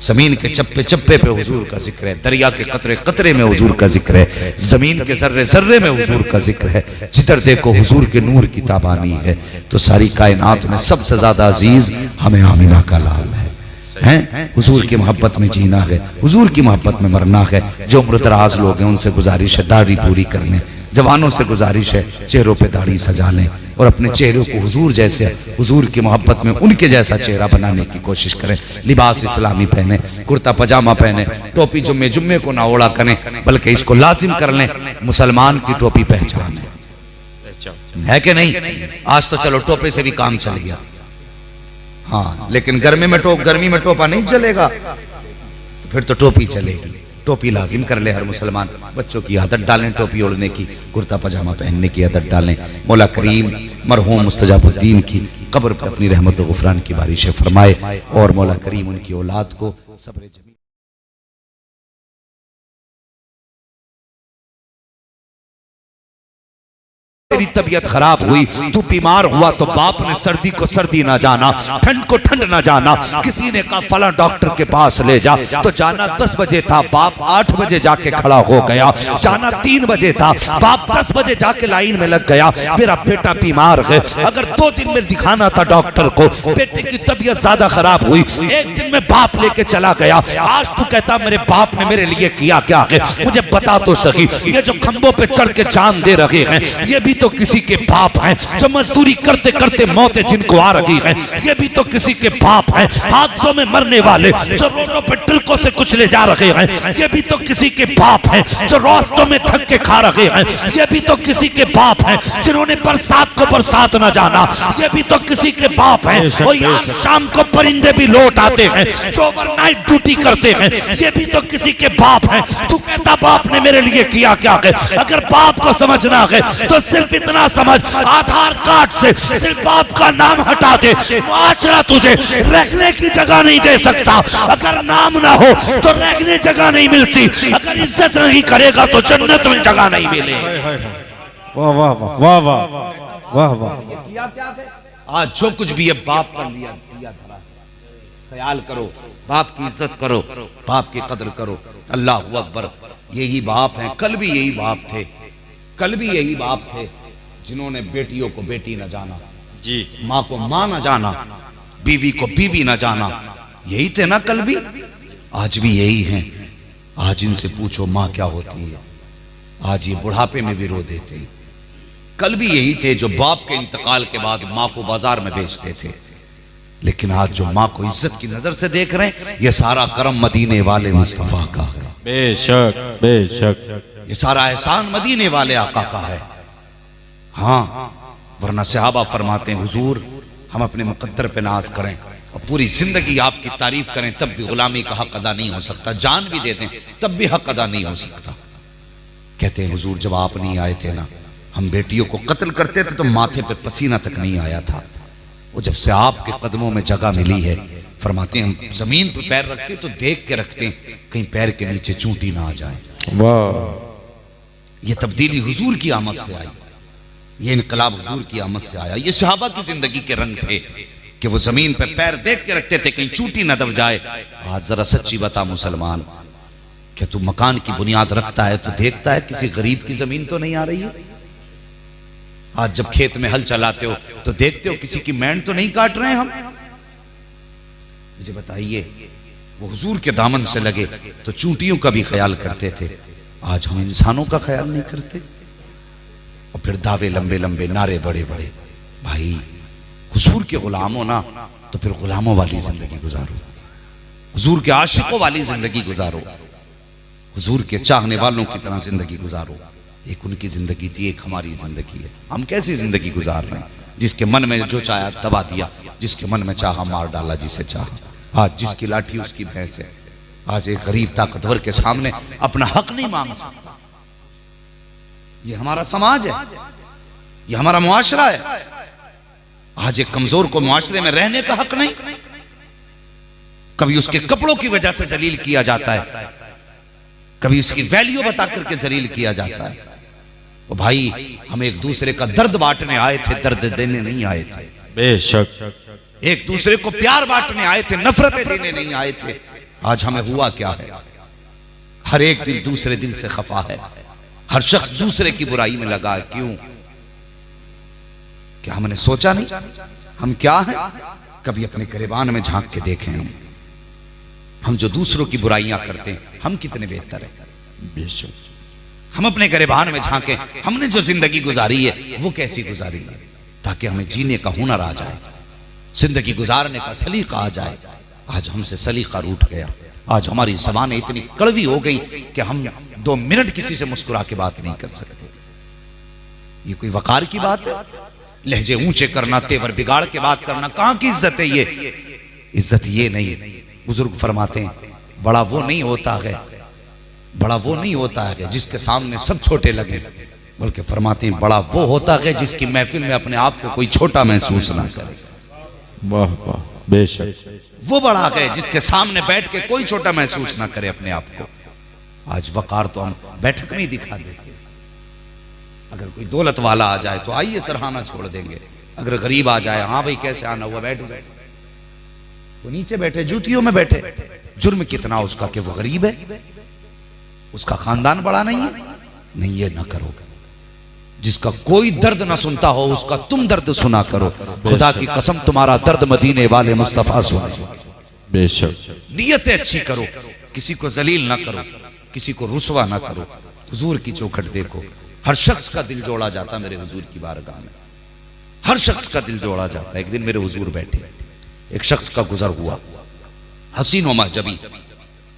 जमीन के चप्पे चप्पे पे हुजूर का जिक्र है, दरिया के कतरे कतरे में हुजूर का जिक्र है, जमीन के जर्रे जर्रे में हुजूर का जिक्र है। जिधर देखो हुजूर के नूर की ताबानी है। तो सारी कायनात में सबसे ज्यादा अजीज हमें आमिना का लाल है। हुजूर की मोहब्बत में जीना है, हुजूर की मोहब्बत में मरना है। जो उम्र दराज लोग हैं उनसे गुजारिश है दाढ़ी पूरी कर लें, जवानों से गुजारिश है चेहरों पे दाढ़ी सजा लें और अपने चेहरों को हुजूर जैसे, हुजूर की मोहब्बत में उनके जैसा चेहरा बनाने की कोशिश करें। लिबास इस्लामी पहने, कुर्ता पजामा पहने, टोपी जुम्मे जुम्मे को ना ओढ़ा करें, बल्कि इसको लाजिम कर लें। मुसलमान की टोपी पहचान है कि नहीं? आज तो चलो टोपे से भी काम चल गया, हाँ, लेकिन गर्मी में टोपा नहीं चलेगा, तो फिर तो टोपी चलेगी। टोपी लाजिम कर ले हर मुसलमान। बच्चों की आदत डालें टोपी ओढ़ने की, कुर्ता पजामा पहनने की आदत डालें। मौला करीम मरहूम मुस्तजाबुद्दीन की कब्र पर अपनी रहमत व गुफरान की बारिश फरमाए, और मौला करीम उनकी औलाद को सब्र जमील। तेरी तबीयत खराब हुई, तू बीमार हुआ तो बाप ने सर्दी को सर्दी ना जाना, ठंड को ठंड ना जाना। किसी ने कहा फला डॉक्टर के पास ले जा, तो जाना 10 बजे था, बाप 8 बजे जाके खड़ा हो गया। जाना 3 बजे था, बाप 10 बजे जाके लाइन में लग गया। मेरा बेटा बीमार है, अगर 2 दिन में दिखाना था डॉक्टर को, बेटे की तबीयत ज्यादा खराब हुई, 1 दिन में बाप लेके चला गया। आज तू कहता मेरे बाप ने मेरे लिए किया क्या है, मुझे बता तो सही। ये जो खंभों पे चढ़ के जान दे रहे हैं, ये भी तो किसी के बाप हैं। जो मजदूरी करते करते मौतें जिनको आ रही हैं, ये भी तो किसी के बाप हैं। हादसों में मरने वाले जो रोडों पे ट्रकों से कुछ ले जा रहे हैं, ये भी तो किसी के बाप हैं। जो रास्तों में थक के खा रहे हैं, ये भी तो किसी के बाप हैं। जिन्होंने बरसात को बरसात न जाना, ये भी तो किसी के बाप हैं। और यहाँ शाम को परिंदे भी लौट आते हैं, जो ओवरनाइट ड्यूटी करते हैं, ये भी तो किसी के बाप हैं। तू कहता बाप ने मेरे लिए किया क्या है? अगर बाप को समझना है तो सिर्फ इतना समझ, आधार कार्ड से सिर्फ बाप का नाम हटा दे, मुआशरा तुझे रहने की जगह नहीं दे सकता। अगर नाम ना हो तो रहने जगह नहीं मिलती, अगर इज्जत नहीं करेगा तो जन्नत में जगह नहीं मिले। वाह वाह वाह वाह वाह वाह। आज जो कुछ भी है बाप का लिया धरा। ख्याल करो, बाप की इज्जत करो, बाप की कदर करो। अल्लाह अकबर। यही बाप हैं, कल भी यही बाप थे, कल भी यही बाप थे जिन्होंने बेटियों को बेटी न जाना, जी, माँ को माँ न जाना, बीवी को बीवी न जाना। यही थे ना कल भी, आज भी यही हैं। आज इनसे पूछो माँ क्या होती है, आज ये बुढ़ापे में भी रो देते हैं। कल भी यही थे जो बाप के इंतकाल के बाद माँ को बाजार में बेचते थे, लेकिन आज जो माँ को इज्जत की नजर से देख रहे हैं, ये सारा करम मदीने वाले मुस्तफा का है, बेशक बेशक। ये सारा एहसान मदीने वाले आका का है। हाँ, वरना सहाबा फरमाते हैं हुजूर हम अपने मुकद्दर पे नाज करें और पूरी जिंदगी आपकी तारीफ करें तब भी गुलामी का हक अदा नहीं हो सकता, जान भी दे दें तब भी हक अदा नहीं हो सकता। कहते हैं हुजूर जब आप नहीं आए थे ना, हम बेटियों को कत्ल करते थे तो माथे पे पसीना तक नहीं आया था। वो जब से आपके कदमों में जगह मिली है, फरमाते हैं हम जमीन पर पैर रखते तो देख के रखते हैं कहीं पैर के नीचे चूंटी ना आ जाए। वाह, ये तब्दीली हुजूर की आमद से आई, ये इनकलाब हुजूर की आमद से आया। ये सहाबा की जिंदगी के रंग थे कि वो जमीन पर पैर देख के रखते थे कहीं चूंटी न दब जाए। आज जरा सच्ची बता मुसलमान, क्या तू मकान की बुनियाद रखता है तो देखता है किसी गरीब की जमीन तो नहीं आ रही है? आज जब खेत में हल चलाते हो तो देखते हो किसी की मैंड तो नहीं काट रहे हैं हम? मुझे बताइए, वो हुजूर के दामन से लगे तो चूंटियों का भी ख्याल करते थे, आज हम इंसानों का ख्याल नहीं करते। और फिर दावे लंबे लंबे, नारे बड़े बड़े। भाई हुजूर के गुलाम हो ना तो फिर गुलामों वाली जिंदगी गुजारो, हुजूर के आशिकों वाली जिंदगी गुजारो, हुजूर के चाहने वालों की तरह जिंदगी गुजारो। एक उनकी जिंदगी थी, एक हमारी जिंदगी है। हम कैसी जिंदगी गुजार रहे हैं? जिसके मन में जो चाहा दबा दिया, जिसके मन में चाहा मार डाला जिसे चाहा। आज जिसकी लाठी उसकी भैंस है। आज एक गरीब ताकतवर के सामने अपना हक नहीं मांग सकता। ये हमारा समाज है, ये हमारा मुआशरा है। आज एक कमजोर को मुआशरे में रहने का हक नहीं। कभी उसके कपड़ों की वजह से जलील किया जाता है, कभी उसकी वैल्यू बता करके जलील किया जाता है। तो भाई हम एक दूसरे का दर्द बांटने आए थे, दर्द देने नहीं आए थे। बेशक। एक दूसरे को प्यार बांटने आए थे, नफरतें देने नहीं आए थे। आज हमें हुआ क्या है? हर एक दिल दूसरे दिल से खफा है, हर शख्स दूसरे की बुराई में लगा है। क्यों? क्या हमने सोचा नहीं हम क्या हैं? कभी अपने गिरबान में झांक के देखें हम जो दूसरों की बुराइयां करते हैं हम कितने बेहतर हैं। बेशक। हम अपने गिरबान में झांकें, हमने जो जिंदगी गुजारी है वो कैसी गुजारी है, ताकि हमें जीने का हुनर आ जाए, जिंदगी गुजारने का सलीका आ जाए। आज हमसे सलीका रूठ गया। आज हमारी ज़बानें इतनी कड़वी हो गई कि हम 2 मिनट किसी से मुस्कुरा के बात नहीं कर सकते। ये कोई वकार की बात है? लहजे ऊंचे करना, तेवर बिगाड़ के बात करना, कहां की इज्जत है ये? इज्जत ये नहीं। बुजुर्ग फरमाते हैं बड़ा वो नहीं होता है, बड़ा वो नहीं होता है जिसके सामने सब छोटे लगे, बल्कि फरमाते हैं बड़ा वो होता है जिसकी महफिल में अपने आप को कोई छोटा महसूस ना करे। वाह वाह, बेशक। वो बड़ा है जिसके सामने बैठ के कोई छोटा महसूस ना करे अपने आप को। आज वकार तो हम बैठक में ही दिखा देते। अगर कोई दौलत वाला आ जाए तो आइए सराहना छोड़ देंगे, अगर गरीब आ जाए हाँ भाई कैसे आना हुआ, बैठो बैठो। वो नीचे बैठे, जूतियों में बैठे, जुर्म कितना उसका कि वो गरीब है, उसका खानदान बड़ा नहीं है। नहीं, ये ना करो। जिसका कोई दर्द ना सुनता हो उसका तुम दर्द सुना करो। खुदा की कसम तुम्हारा दर्द मदीने वाले मुस्तफा सुने। बेशक। नियतें अच्छी करो, किसी को जलील ना करो, किसी को रुसवा ना करो। हुजूर की चौखट देखो, हर शख्स का दिल जोड़ा जाता मेरे हुजूर की बारगाह में, हर शख्स का दिल जोड़ा जाता। एक दिन मेरे हुजूर बैठे, एक शख्स का गुजर हुआ, हसीन व महजबी,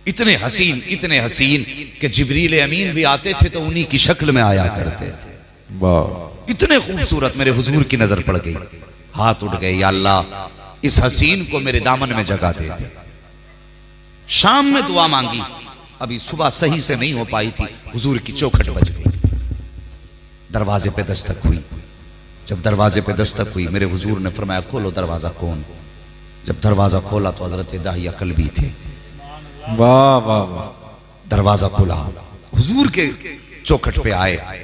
इतने हसीन कि जिब्रील अमीन भी आते थे तो उन्हीं की शक्ल में आया करते थे। वाह, इतने खूबसूरत मेरे हुजूर की नजर पड़ गई। हाथ उठ गए, या अल्लाह इस हसीन को मेरे दामन में जगह दे दे। शाम में दुआ मांगी, अभी सुबह सही से नहीं हो पाई थी, हुजूर की चौखट बज गई। दरवाजे पे दस्तक हुई। जब दरवाजे पे दस्तक हुई मेरे हुजूर ने फरमाया खोलो दरवाजा। कौन? जब दरवाजा खोला तो हजरत दाहिया कल्बी थे। वाह वाह वाह। दरवाजा खुला, हुजूर के चौखट पे आए।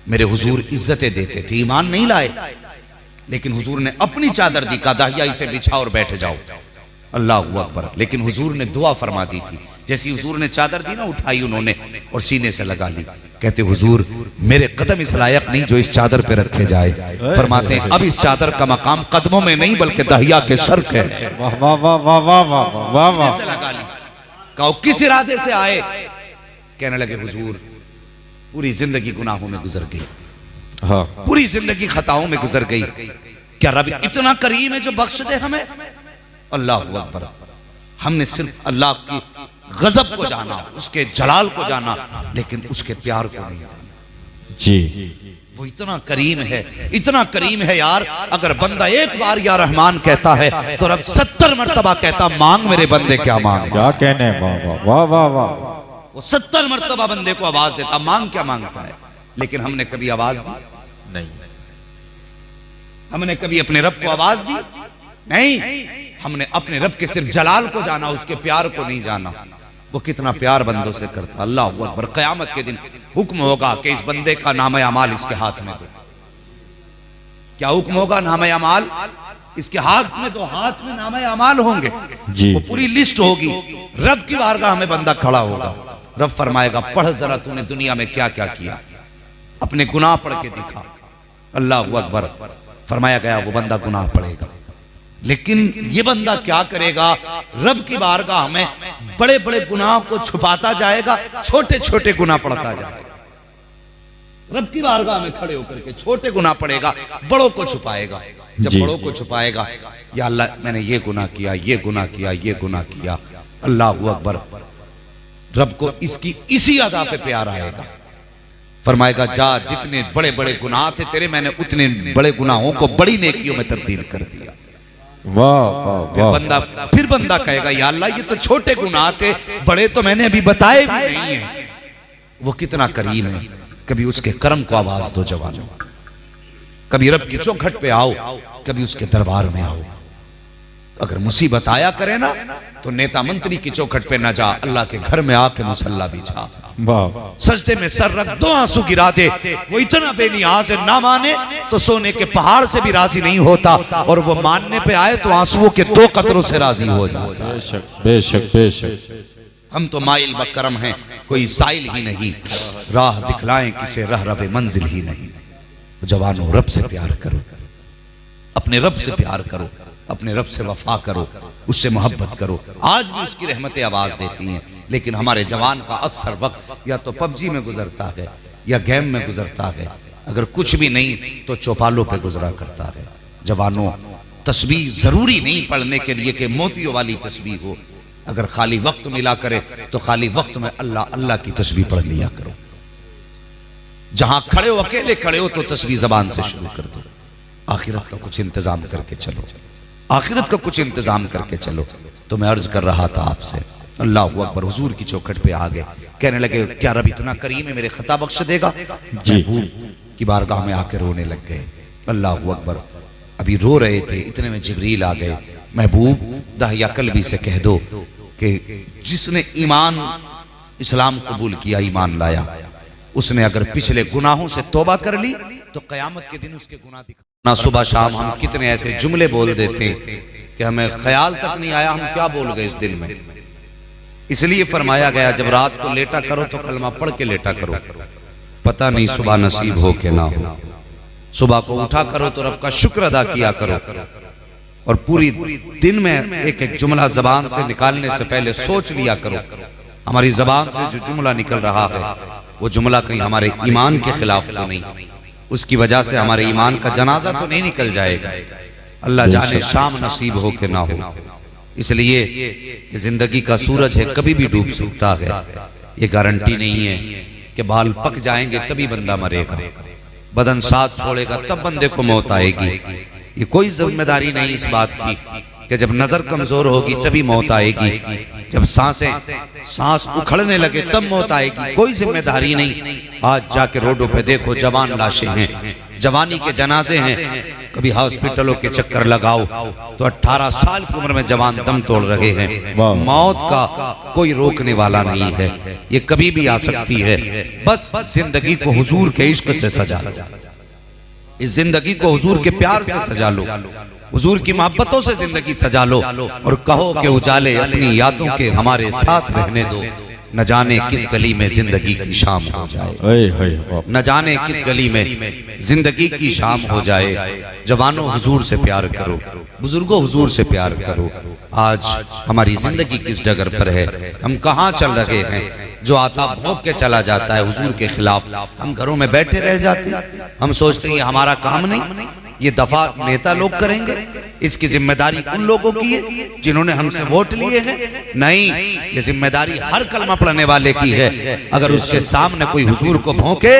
मेरे हुजूर इज्जतें देते थे, ईमान नहीं लाए, लेकिन हुजूर ने अपनी चादर दी, कहा दाहिया इसे बिछा और बैठ जाओ। अल्लाह अकबर। लेकिन हुजूर ने दुआ फरमा दी थी। जैसी हुजूर ने चादर दी ना, उठाई उन्होंने और सीने से लगा ली। कहते हुजूर मेरे कदम इस लायक नहीं जो इस चादर पे रखे जाए। फरमाते हैं अब इस चादर का मकाम कदमों में नहीं बल्कि दाहिया के सर पे है। वाह वाह वाह वाह वाह वाह वाह वाह। से लगा ली। कहो किस इरादे से आए? कहने लगे हुजूर पूरी जिंदगी गुनाहों में गुजर गई, हाँ, पूरी जिंदगी खताओं में गुजर गई। क्या रब इतना करीम है जो बख्श दे हमें? अल्लाह अकबर। हमने सिर्फ अल्लाह की गजब को जाना, उसके जलाल को जाना, लेकिन उसके प्यार को नहीं जाना। जी वो इतना करीम है, इतना करीम है यार। अगर बंदा एक बार या रहमान कहता है तो रब 70 मरतबा कहता मांग मेरे बंदे क्या मांग। क्या कहने, वाह वाह वाह वाह वाह। वो 70 मरतबा बंदे को आवाज देता मांग क्या मांगता है। लेकिन हमने कभी आवाज दी नहीं, हमने कभी अपने रब को आवाज दी नहीं। हमने अपने रब के सिर्फ जलाल को जाना, उसके प्यार को नहीं जाना। वो कितना प्यार बंदों से करता। अल्लाह अकबर। क़यामत के दिन हुक्म होगा कि इस बंदे का नामे अमाल इसके हाथ में दो। क्या हुक्म होगा? नामे अमाल इसके हाथ में दो। हाथ में नामे अमाल होंगे जी। वो पूरी लिस्ट होगी। रब की बारगाह में बंदा खड़ा होगा। रब फरमाएगा पढ़ जरा तूने दुनिया में क्या क्या किया, अपने गुनाह पढ़ के दिखा। अल्लाह अकबर। फरमाया गया वो बंदा गुनाह पढ़ेगा, लेकिन ये बंदा क्या करेगा? रब की बारगाह में बड़े बड़े गुनाह को छुपाता जाएगा, छोटे छोटे गुनाह पढ़ता जाएगा। रब की बारगाह में खड़े होकर के छोटे गुनाह पढ़ेगा, बड़ों को छुपाएगा। जब बड़ों को छुपाएगा, या अल्लाह मैंने ये गुनाह किया, ये गुनाह किया, ये गुनाह किया। अल्लाह अकबर। रब को इसकी इसी अदा पे प्यार आएगा। फरमाएगा जा जितने बड़े बड़े गुनाह थे तेरे, मैंने उतने बड़े गुनाहों को बड़ी नेकियों में तब्दील कर दिया। वाह वाह वाह। फिर बंदा कहेगा या अल्लाह ये तो छोटे गुनाह थे, बड़े तो मैंने अभी बताए भी नहीं है। वो कितना करीम है। कभी उसके कर्म को आवाज दो जवानों, कभी रब की चौखट पे आओ, कभी उसके दरबार में आओ। अगर मुसीबत आया करे ना तो नेता मंत्री की चौखट पे न जा, अल्लाह के घर में आके मुसल्ला बिछा, सजदे में सर रख, दो आंसू गिरा दे। वो इतना बेनियाज है, ना माने तो सोने के पहाड़ से भी राजी नहीं होता, और वो मानने पे आए तो आंसुओं के 2 कतरों से राजी हो जाता। बेशक बेशक बेशक। हम तो माइल बकरम हैं, कोई साइल ही नहीं, राह दिखलाएं किसे रह रवे मंजिल ही नहीं। जवानों रब से प्यार करो, अपने रब से प्यार करो, अपने रब से वफा करो, उससे मोहब्बत करो। आज भी उसकी रहमतें आवाज देती हैं, लेकिन हमारे जवान का अक्सर वक्त या तो पबजी में गुजरता है या गेम में गुजरता है। अगर कुछ भी नहीं तो चौपालों पे गुजरा करता है। जवानों तस्बीह जरूरी नहीं पढ़ने के लिए कि मोतियों वाली तस्बीह हो। अगर खाली वक्त मिला करे तो खाली वक्त में अल्लाह अल्लाह की तस्बीह पढ़ लिया करो। जहां खड़े हो, अकेले खड़े हो तो तस्बीह जबान से शुरू कर दो। आखिरत का कुछ इंतजाम करके चलो, आखिरत का कुछ इंतजाम करके चलो। तो मैं अर्ज कर रहा था आपसे, अल्लाह अकबर। हुजूर की चौखट पे आ गए, कहने लगे क्या रब इतना करीम है, मेरे खता बख्श देगा? महबूब की बारगाह में आकर रोने लग गए। अल्लाह अकबर। अभी रो रहे थे, इतने में जिब्रील आ गए। महबूब दाहिया कल्बी से कह दो कि जिसने ईमान इस्लाम कबूल किया, ईमान लाया, उसने अगर पिछले गुनाहों से तौबा कर ली तो कयामत के दिन उसके गुनाह दिखा ना। सुबह शाम हम कितने ऐसे जुमले बोल देते कि हमें ख्याल तक नहीं आया हम क्या बोल गए इस दिल में। इसलिए फरमाया गया जब रात को लेटा करो तो कलमा पढ़ के लेटा करो, पता नहीं सुबह नसीब हो के ना हो। सुबह को उठा करो तो रब का शुक्र अदा किया करो, और पूरी दिन में एक एक जुमला जबान से निकालने से पहले सोच लिया करो हमारी जबान से जो जुमला निकल रहा है वो जुमला कहीं हमारे ईमान के खिलाफ तो नहीं, उसकी वजह से हमारे ईमान का जनाजा तो नहीं निकल जाएगा। अल्लाह जाने शाम नसीब हो के ना हो। इसलिए कि जिंदगी का सूरज है, कभी भी डूब सकता है। ये गारंटी नहीं है कि बाल पक जाएंगे तभी बंदा मरेगा, बदन साथ छोड़ेगा तब बंदे को मौत आएगी। ये कोई जिम्मेदारी नहीं इस बात की कि जब नजर कमजोर होगी तभी मौत आएगी, जब सांस उखड़ने लगे तब मौत आएगी। कोई जिम्मेदारी नहीं। आज जाके रोडों पे देखो जवान लाशें हैं, जवानी के जनाजे हैं। कभी हॉस्पिटलों के चक्कर लगाओ तो 18 साल की उम्र में जवान दम तोड़ रहे हैं। मौत का कोई रोकने वाला नहीं है, ये कभी भी आ सकती है। बस जिंदगी को हुजूर के इश्क से सजा लो, इस जिंदगी को हुजूर के प्यार से सजा लो, हुजूर की मोहब्बतों से जिंदगी सजा लो, और कहो कि उजाले अपनी यादों के हमारे साथ रहने दो। न जाने किस गली में जिंदगी की शाम हो जाए, न जाने किस गली में जिंदगी की शाम हो जाए। जवानों हुजूर से प्यार करो, बुजुर्गों हुजूर से प्यार करो। आज हमारी जिंदगी किस डगर पर है, हम कहाँ चल रहे हैं? जो आता भोंक के चला जाता है हुजूर के खिलाफ, हम घरों में बैठे रह जाते हैं। हम सोचते हैं ये हमारा काम नहीं, ये दफा नेता लोग करेंगे, इसकी जिम्मेदारी उन लोगों की है जिन्होंने हमसे वोट लिए हैं? नहीं, ये जिम्मेदारी हर कलमा पढ़ने वाले की है। अगर उसके सामने कोई हुजूर को भौंके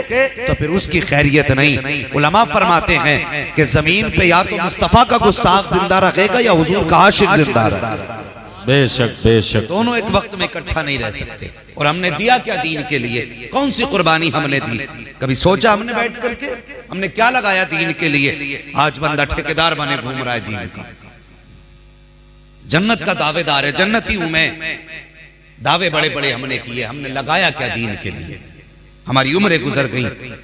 तो फिर उसकी खैरियत नहीं। उलमा फरमाते हैं कि जमीन पे या तो मुस्तफा का गुस्ताख जिंदा रखेगा या हुजूर का आशिक जिंदा रहेगा। बेशक बेशक, दोनों एक वक्त में इकट्ठा नहीं रह सकते। और हमने दिया क्या दीन के लिए? कौन सी कुर्बानी हमने दी? कभी सोचा हमने बैठ करके हमने क्या लगाया दीन के लिए? आज बंदा ठेकेदार बने घूम रहा है दीन का, जन्नत का दावेदार है, जन्नती हूं मैं। दावे बड़े बड़े हमने किए, हमने लगाया क्या दीन के लिए? हमारी उम्रें गुजर गई।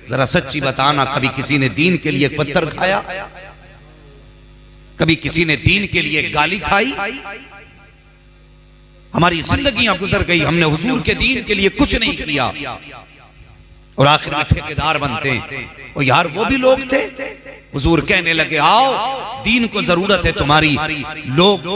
जरा सच्ची बताना, कभी किसी ने दीन के लिए एक पत्थर खाया? कभी किसी ने दीन के लिए गाली खाई? हमारी जिंदगियां गुजर गई, हमने हुजूर के दीन के लिए कुछ नहीं किया और आखिर में ठेकेदार बनते हैं। और यार वो भी लोग थे, हुजूर कहने लगे आओ दीन को जरूरत है तुम्हारी। लोग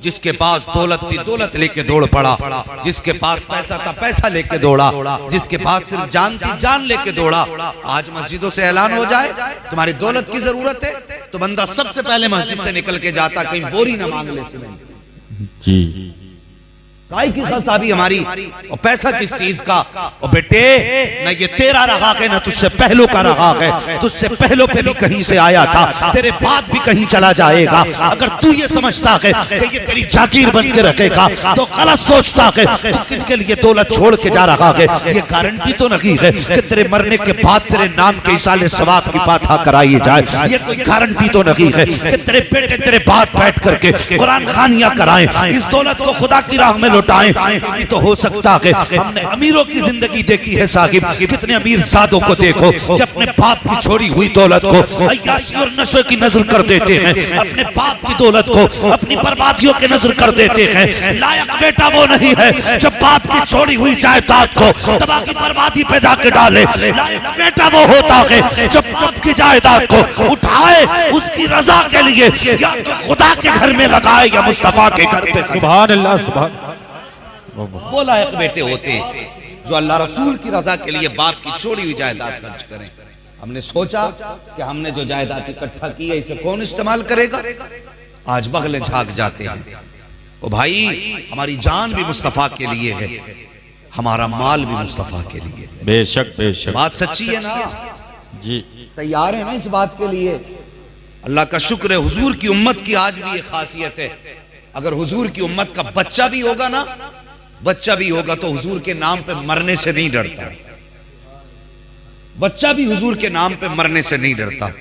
जिसके पास दौलत थी दौलत लेके दौड़ पड़ा, जिसके पास पैसा था पैसा लेके दौड़ा, जिसके पास सिर्फ जान थी जान लेके दौड़ा। आज मस्जिदों से ऐलान हो जाए तुम्हारी दौलत की जरूरत है तो बंदा सबसे पहले मस्जिद से निकल के जाता, कहीं बोरी ना मांग ले जी। काय की खसाबी हमारी और पैसा किस चीज का? और बेटे न ये तेरा रहा है न तुझसे पहलों का रहा है। तुझसे पहलों पे भी कहीं से आया था, तेरे बाद भी कहीं चला जाएगा। अगर तू ये समझता है कि ये तेरी जागीर बन के रखेगा तो गलत सोचता है। तू किनके लिए दौलत छोड़ के जा रहा है? ये गारंटी तो नहीं है कि तेरे मरने के बाद तेरे नाम के इसाले सवाब की फातिहा कराई जाए। ये कोई गारंटी तो नहीं है कि तेरे बेटे तेरे बाद बैठ करके कुरान खानियां कराएं, इस दौलत को खुदा की राह में लौटाएं। भी तो हो सकता है हमने अमीरों की जिंदगी देखी है साहिब, कितने अमीर सादों को देखो कि अपने बाप की छोड़ी हुई दौलत को अय्याशी और नशे की नजर कर देते हैं, अपने बाप की दौलत को अपनी बर्बादियों की नजर कर देते हैं। लायक बेटा वो नहीं है जब बाप की छोड़ी हुई जायदाद को तबाही बर्बादी पे जाके डाले। लायक बेटा वो होता है जब बाप की जायदाद को उठाए उसकी रजा के लिए, या तो खुदा के घर में लगाए या मुस्तफा के घर पे। सुभान अल्लाह, सुभान। वो लायक बेटे होते जो अल्लाह रसूल की रजा के लिए बाप की छोड़ी हुई जायदाद खर्च करें। हमने सोचा कि हमने जो जायदाद इकट्ठा की है इसे कौन इस्तेमाल करेगा? आज बगले झाग जाते हैं। ओ भाई, हमारी जान भी मुस्तफा के लिए है, हमारा माल भी मुस्तफा के लिए है। बेशक बेशक, बात सच्ची है ना जी? तैयार है ना इस बात के लिए? अल्लाह का शुक्र है, हुजूर की उम्मत की आज भी ये खासियत है, अगर हुजूर की उम्मत का बच्चा भी होगा ना, बच्चा भी होगा तो हुजूर के नाम पे मरने से नहीं डरता। बच्चा भी हुजूर के नाम पे मरने से नहीं डरता।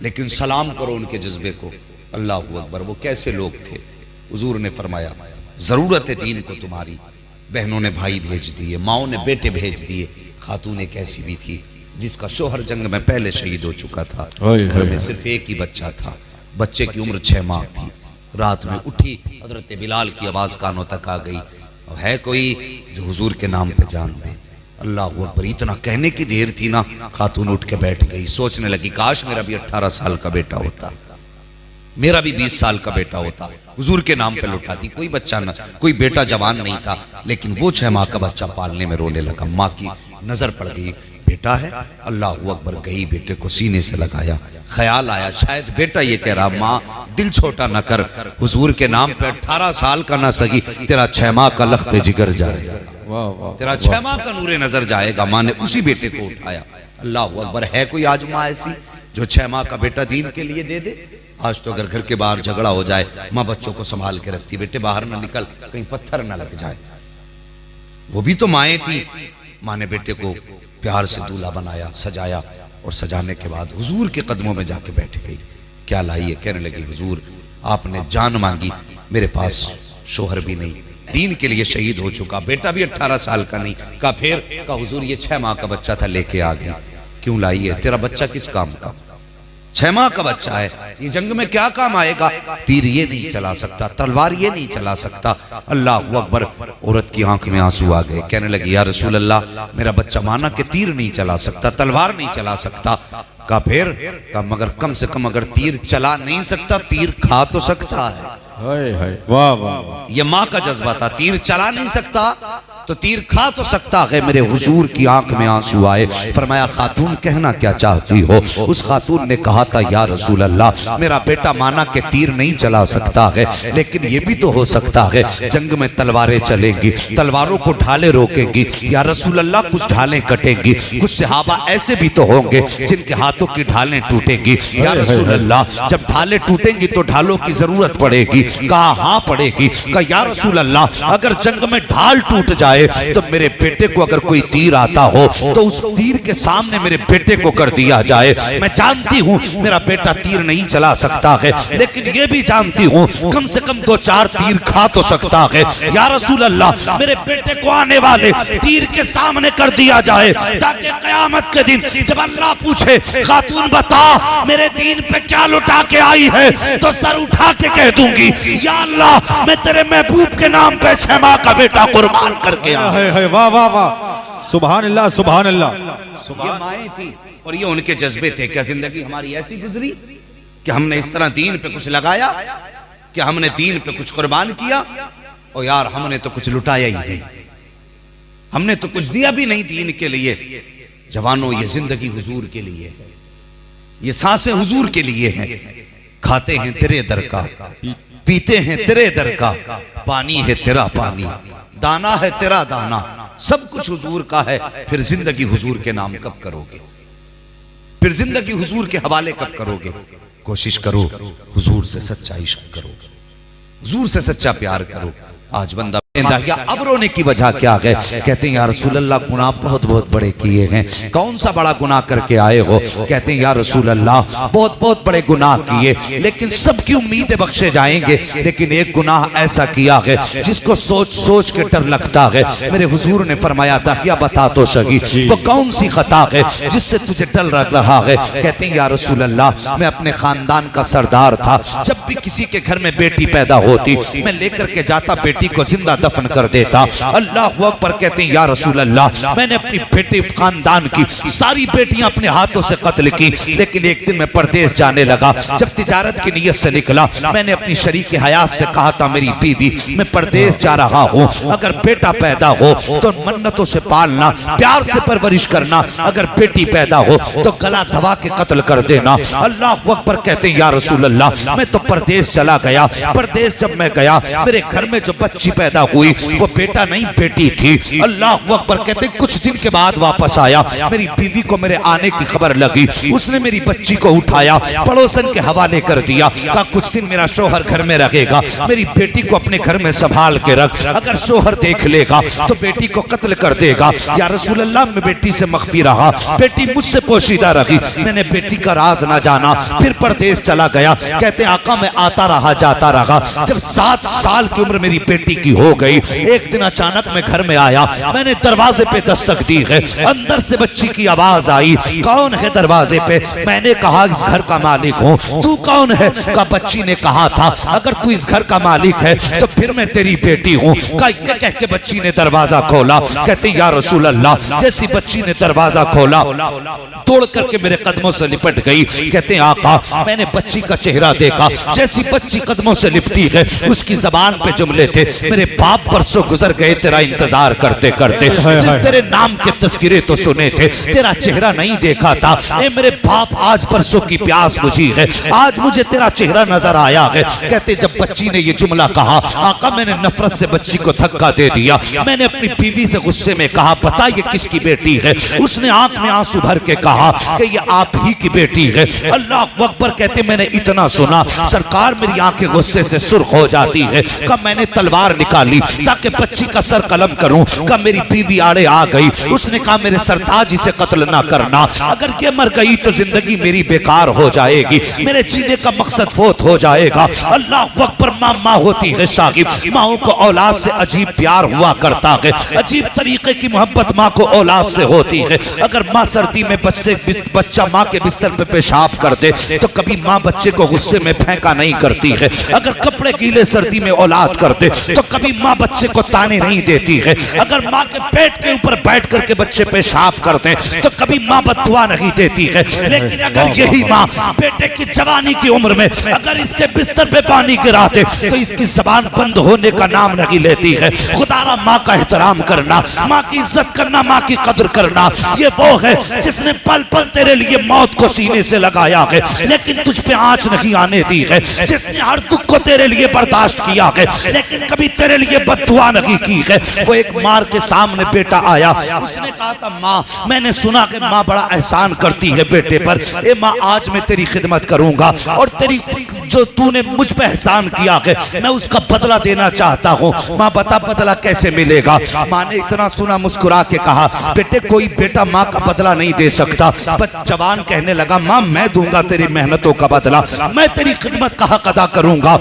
लेकिन सलाम करो उनके जज्बे को, अल्लाह अकबर। वो कैसे लोग थे? हुजूर ने फरमाया जरूरत है दीन को तुम्हारी। बहनों ने भाई भेज दिए, माओ ने बेटे भेज दिए। खातून एक ऐसी भी थी जिसका शोहर जंग में पहले शहीद हो चुका था, घर में सिर्फ एक ही बच्चा था, बच्चे की उम्र 6 माह थी। रात में उठी, हजरत बिलाल की आवाज कानों तक आ गई, है कोई जो हुजूर के नाम पे जान दे? अल्लाह अकबर। इतना कहने की देर थी ना, खातून उठ के बैठ गई, सोचने लगी काश मेरा भी 18 साल का बेटा होता, मेरा भी 20 साल का बेटा होता, हुजूर के नाम पे लुटाती। कोई बच्चा न, कोई बेटा जवान नहीं था, लेकिन वो 6 माह का बच्चा पालने में रोने लगा। माँ की नजर पड़ गई, बेटा है। अल्लाह अकबर। गई, बेटे को सीने से लगाया, ख्याल आया शायद बेटा ये कह रहा माँ दिल छोटा न कर, हुजूर के नाम पे 18 साल का ना सगी, तेरा 6 माह का लख्ते जिगर जाएगा, तेरा 6 माह का नूरे नजर जाएगा। माँ ने उसी बेटे को उठाया। अल्लाह अकबर। है कोई आज माँ ऐसी जो 6 माह का बेटा दीन के लिए दे दे? आज तो अगर घर के बाहर झगड़ा हो जाए, माँ बच्चों को संभाल के रखती, बेटे बाहर ना निकल कहीं पत्थर ना लग जाए। वो भी तो माएँ थी। माँ ने बेटे को प्यार से दूल्हा बनाया, सजाया, और सजाने के बाद हुजूर के कदमों में जाके बैठ गई। क्या लाई है? कहने लगी हुजूर आपने जान मांगी, मेरे पास शोहर भी नहीं, दीन के लिए शहीद हो चुका, बेटा भी 18 साल का नहीं। कहा फिर? कहा हुजूर ये 6 माह का बच्चा था, लेके आ गई। क्यों लाई है? तेरा बच्चा किस काम का? 6 माह का बच्चा है, ये जंग में क्या काम आएगा? तीर ये नहीं चला सकता, तलवार ये नहीं चला सकता। अल्लाह अकबर। औरत की आंख में आंसू आ गए, कहने लगी या रसूल अल्लाह मेरा बच्चा माना कि तीर नहीं चला सकता, तलवार नहीं चला सकता। कहा फिर? कहा मगर कम से कम अगर तीर चला नहीं सकता, तीर खा तो सकता है। वाह वाह वाह। ये माँ का जज्बा था, तीर चला नहीं सकता तो तीर खा तो सकता है। मेरे हुजूर की आंख में आंसू आए। फरमाया खातून कहना क्या चाहती हो? उस खातून ने कहा था या रसूल अल्लाह, मेरा बेटा माना कि तीर नहीं चला सकता है, लेकिन ये भी तो हो सकता है जंग में तलवारें चलेंगी, तलवारों को ढाले रोकेंगी। या रसूल अल्लाह कुछ ढालें कटेंगी, कुछ सहाबा ऐसे भी तो होंगे जिनके हाथों की ढालें टूटेंगी। या रसूल अल्लाह जब ढालें टूटेंगी तो ढालों की जरूरत पड़ेगी। कहा हाँ पड़ेगी। कहा या रसूल अल्लाह अगर जंग में ढाल टूट जाए तो मेरे बेटे को अगर कोई तीर आता हो तो उस तीर के सामने मेरे बेटे को कर दिया जाए। मैं जानती हूं मेरा बेटा तीर नहीं चला सकता है, लेकिन ये भी जानती हूं कम से कम 2-4 तीर खा तो सकता है। या रसूल अल्लाह मेरे बेटे को आने वाले तीर के सामने कर दिया जाए, ताकि कयामत के दिन जब अल्लाह पूछे खातून बता मेरे दीन पे क्या लुटा के आई है, तो सर उठा के कह दूंगी या अल्लाह मैं तेरे महबूब के नाम पे 6 माह का बेटा कुर्बान करके है। वाह वाह वाह, सुभान अल्लाह सुभान अल्लाह। ये माएँ थी और ये उनके जज्बे थे। क्या जिंदगी हमारी ऐसी गुजरी कि हमने इस तरह दीन पे कुछ लगाया, कि हमने दीन पे कुछ कुर्बान किया? और यार हमने तो कुछ लुटाया ही नहीं, हमने तो कुछ दिया भी नहीं दीन के लिए। जवानों ये जिंदगी हुजूर के लिए है, ये सांसें हुजूर के लिए हैं। खाते हैं तेरे दर का, पीते हैं तेरे दर का, पानी है तेरा पानी, दाना है तेरा दाना, सब कुछ हुजूर का है। फिर जिंदगी हुजूर के नाम कब करोगे? फिर जिंदगी हुजूर के हवाले कब करोगे? कोशिश करो हुजूर से सच्चा इश्क करो, हुजूर से सच्चा प्यार करो। आज बंदा अब रोने की वजह क्या है? कहते हैं या रसूल अल्लाह गुनाह बहुत बहुत बड़े किए हैं। कौन सा बड़ा गुनाह करके आए हो? कहते हैं या रसूल अल्लाह बहुत बहुत बड़े गुनाह किए, लेकिन सबकी उम्मीदें बख्शे जाएंगे, लेकिन एक गुनाह ऐसा किया है जिसको सोच सोच के डर लगता है। मेरे हुजूर ने फरमाया था या बता तो सही वो कौन सी खता है जिससे तुझे डर लग रहा है? कहते हैं या रसूल अल्लाह मैं अपने खानदान का सरदार था, जब भी किसी के घर में बेटी पैदा होती मैं लेकर के जाता, बेटी को जिंदा दफन कर देता। अल्लाह अकबर। कहते हैं या रसूल अल्लाह मैंने अपनी बेटी खानदान की सारी बेटियां अपने हाथों से कत्ल की, लेकिन एक दिन मैं परदेश जाने लगा। जब तिजारत की नीयत से निकला मैंने अपनी शरीक हयात से कहा था मेरी बीवी मैं परदेश जा रहा हूं, अगर बेटा पैदा हो तो मन्नतों से पालना, प्यार से परवरिश करना, अगर बेटी पैदा हो तो गला दबा के कत्ल कर देना। अल्लाह अकबर। कहते हैं या रसूल अल्लाह मैं तो परदेश चला गया। परदेश जब मैं गया मेरे घर में जो बच्ची पैदा हुई वो बेटा नहीं बेटी थी। अल्लाह अकबर। कहते कुछ दिन के बाद वापस आया, मेरी बीवी को मेरे आने की खबर लगी, उसने मेरी बच्ची को उठाया पड़ोसन के हवाले कर दिया, कहा कुछ दिन मेरा शोहर घर में रहेगा, मेरी बेटी को अपने घर में संभाल के रख, अगर शोहर देख लेगा तो बेटी को कत्ल कर देगा। या रसूल अल्लाह मैं बेटी से मख्फी रहा, बेटी मुझसे पोशीदा रही, मैंने बेटी का राज ना जाना, फिर परदेश चला गया। कहते आका मैं आता रहा जाता रहा, जब 7 साल की उम्र मेरी बेटी की हो गई, एक दिन अचानक मैं घर में आया, मैंने दरवाजे पे दस्तक दी है, अंदर से बच्ची की आवाज आई, कौन है दरवाजे पे? मैंने कहा इस घर का मालिक हूँ। तू कौन है? का बच्ची ने कहा था अगर तू इस घर का मालिक है तो फिर मैं तेरी बेटी हूँ। का ये कह के बच्ची ने दरवाजा खोला। कहते या रसूल अल्लाह जैसी बच्ची ने दरवाजा खोला तोड़ करके मेरे कदमों से लिपट गई। कहते हैं आका मैंने बच्ची का चेहरा देखा, जैसी बच्ची कदमों से लिपटी है उसकी जबान पे जुमले थे, मेरे बाप परसों गुजर गए तेरा इंतजार करते करते, सिर्फ तेरे नाम के तस्करे तो सुने थे, तेरा चेहरा नहीं देखा था। ए मेरे बाप आज परसों की प्यास बुझी है, आज मुझे तेरा चेहरा नजर आया है। कहते जब बच्ची ने ये जुमला कहा आका मैंने नफरत से बच्ची को धक्का दे दिया, मैंने अपनी बीवी से गुस्से में कहा पता ये किसकी बेटी है? उसने आंख में आंसू भर के कहा कि ये आप ही की बेटी है। अल्लाह अकबर। कहते मैंने इतना सुना सरकार मेरी आंखें गुस्से से सुर्ख हो जाती है, कब मैंने तलवार निकाली ताकि बच्ची का सर कलम करूं, कब मेरी बीवी आड़े आ गई, उसने कहा मेरे सरताज इसे कत्ल ना करना, अगर ये मर गई तो जिंदगी मेरी बेकार हो जाएगी, मेरे जीने का मकसद फोत हो जाएगा। अल्लाह अकबर। माँ होती है साहिब, माओ को औलाद से अजीब प्यार हुआ करता है, अजीब तरीके की मोहब्बत माँ को औलाद से होती है। अगर माँ सर्दी में बच्चा माँ के बिस्तर पे पेशाब कर दे तो कभी माँ बच्चे को गुस्से में फेंका नहीं करती है, अगर कपड़े गीले सर्दी में औलाद कर दे तो कभी माँ बच्चे को ताने नहीं देती है। अगर माँ के पेट के ऊपर बैठ करके बच्चे पेशाब करते तो कभी माँ बददुआ नहीं देती है। लेकिन अगर यही माँ बेटे की जवानी की उम्र में अगर इसके बिस्तर पे पानी गिरा दे तो इसकी जबान बंद होने का नाम नहीं लेती है। खुदारा माँ का एहतराम करना, माँ की इज्जत करना, माँ की कदर करना, ये वो है जिसने पल पल तेरे लिए मौत को सीने से लगाया है लेकिन तुझ पे आंच नहीं आने दी है। जिसने हर दुख को तेरे लिए बर्दाश्त किया है लेकिन कभी तेरे लिए बददुआ नहीं की है। वो एक मार के सामने बेटा आया, उसने कहा था माँ मैंने सुना कि माँ बड़ा एहसान करती है बेटे पर। ए माँ आज मैं तेरी खिदमत करूंगा और तेरी जो तूने मुझ पे एहसान किया है मैं उसका बदला देना चाहता हूँ। माँ बता बदला कैसे मिलेगा? माँ ने इतना सुना मुस्कुरा के कहा बेटे कोई बेटा माँ का बदला नहीं दे सकता। जवान कहने लगा माँ मैं दूंगा तेरी मेहनतों का बदला, मैं तेरी खिदमत का हक अदा करूंगा।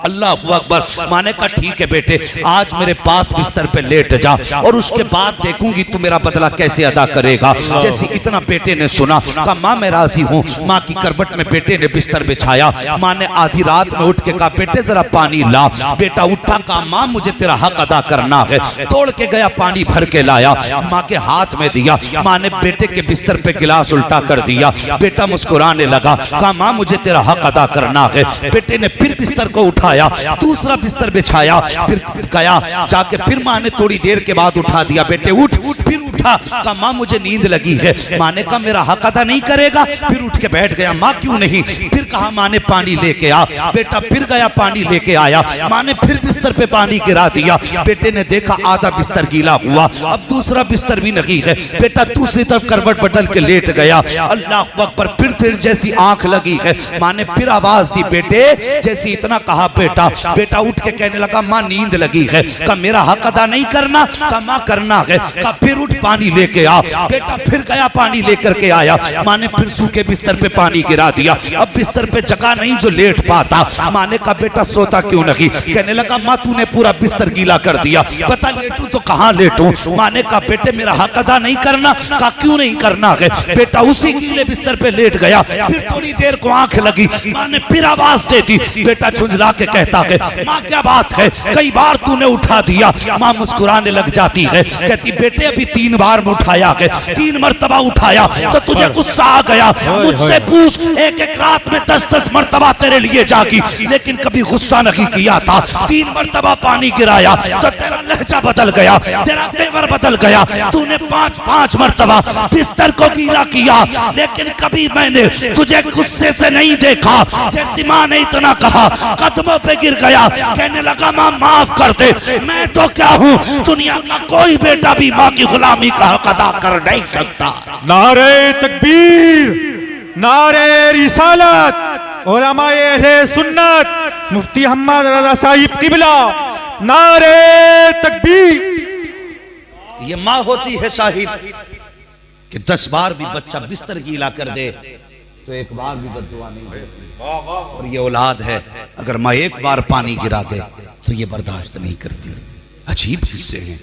अल्लाह अकबर। माँ ने कहा ठीक है बेटे आज मेरे पास बिस्तर पे लेट जा और उसके बाद देखूंगी तू मेरा बदला कैसे अदा करेगा। जैसे इतना बेटे ने सुना कहा माँ मैं राजी हूँ। माँ की करवट में बेटे ने बिस्तर बिछाया। माँ ने आधी रात में उठ के कहा बेटे जरा पानी ला। बेटा उठा, कहा माँ मुझे तेरा हक अदा करना है। तोड़ के गया, पानी भर के लाया, माँ के हाथ में दिया। माँ ने बेटे के बिस्तर पे गिलास उल्टा कर दिया। बेटा मुस्कुराने लगा, कहा माँ मुझे तेरा हक अदा करना है। बेटे ने फिर बिस्तर को उठाया, दूसरा बिस्तर बिछाया, फिर गया जाके फिर माँ ने थोड़ी देर के बाद उठा दिया। बेटे उठ, फिर उठा, कहा माँ मुझे नींद लगी है। माँ ने कहा मेरा हक अदा नहीं करेगा? फिर उठ के बैठ गया। माँ क्यों नहीं? फिर कहा माँ ने पानी लेके आ। बेटा फिर गया, पानी लेके आया। माँ ने फिर बिस्तर पे पानी गिरा दिया। बेटे ने देखा आधा बिस्तर गीला हुआ, अब दूसरा बिस्तर भी नहीं है। बेटा दूसरी तरफ करवट बदल के लेट गया। अल्लाह अकबर। फिर जैसी आंख लगी है, माँ ने फिर आवाज दी बेटे। जैसी इतना कहा बेटा उठ के कहने लगा माँ नींद लगी है। कहा मेरा हक अदा नहीं करना? कहा माँ करना है। कहा फिर उठ पानी लेके आ। बेटा फिर गया, पानी लेकर के आया। माँ ने फिर सूखे बिस्तर पे पानी गिरा दिया। अब बिस्तर पे जगह नहीं जो लेट पाता। माँ ने कहा बेटा सोता क्यों नहीं? कहने लगा माँ तूने पूरा बिस्तर गीला कर दिया, बता लेटूं तो कहाँ लेटूं? माँ ने कहा बेटे मेरा हक अदा नहीं करना? कहा क्यों नहीं करना है? बेटा उसी गीले बिस्तर पे लेट गया। फिर थोड़ी देर को आंख लगी, माँ ने फिर आवाज दे दी। बेटा झुंझला के कहता है माँ क्या बात है, कई बार तूने उठा दिया। माँ मुस्कुराने लग जाती है, कहती बेटे अभी 3 बार में उठाया है, 3 मरतबा उठाया तो तुझे गुस्सा आ गया। मुझसे पूछ, एक एक रात में 10-10 मरतबा तेरे लिए जागी लेकिन कभी गुस्सा नहीं किया था। 3 मरतबा पानी गिराया तो तेरा लहजा बदल गया, तेरा तेवर बदल गया। तूने 5-5 मरतबा बिस्तर को गीला किया लेकिन कभी मैंने तुझे गुस्से से नहीं देखा। जैसी माँ ने इतना कहा कदमों पे गिर गया, कहने लगा माँ माफ कर दे, मैं तो क्या हूँ, दुनिया का कोई बेटा भी माँ की गुलामी का हक अदा कर नहीं सकता। नारे तकबीर, नारे रिसालत, उलमाए अहले सुन्नत, मुफ्ती अहमद रजा साहिब किबला, नारे तकबीर। ये माँ होती है साहिब कि 10 बार भी बच्चा बिस्तर गीला कर दे तो एक बार भी बद्दुआ नहीं देती। और ये औलाद है, अगर माँ एक बार पानी गिरा दे तो ये बर्दाश्त नहीं करती। अजीब हिस्से हैं।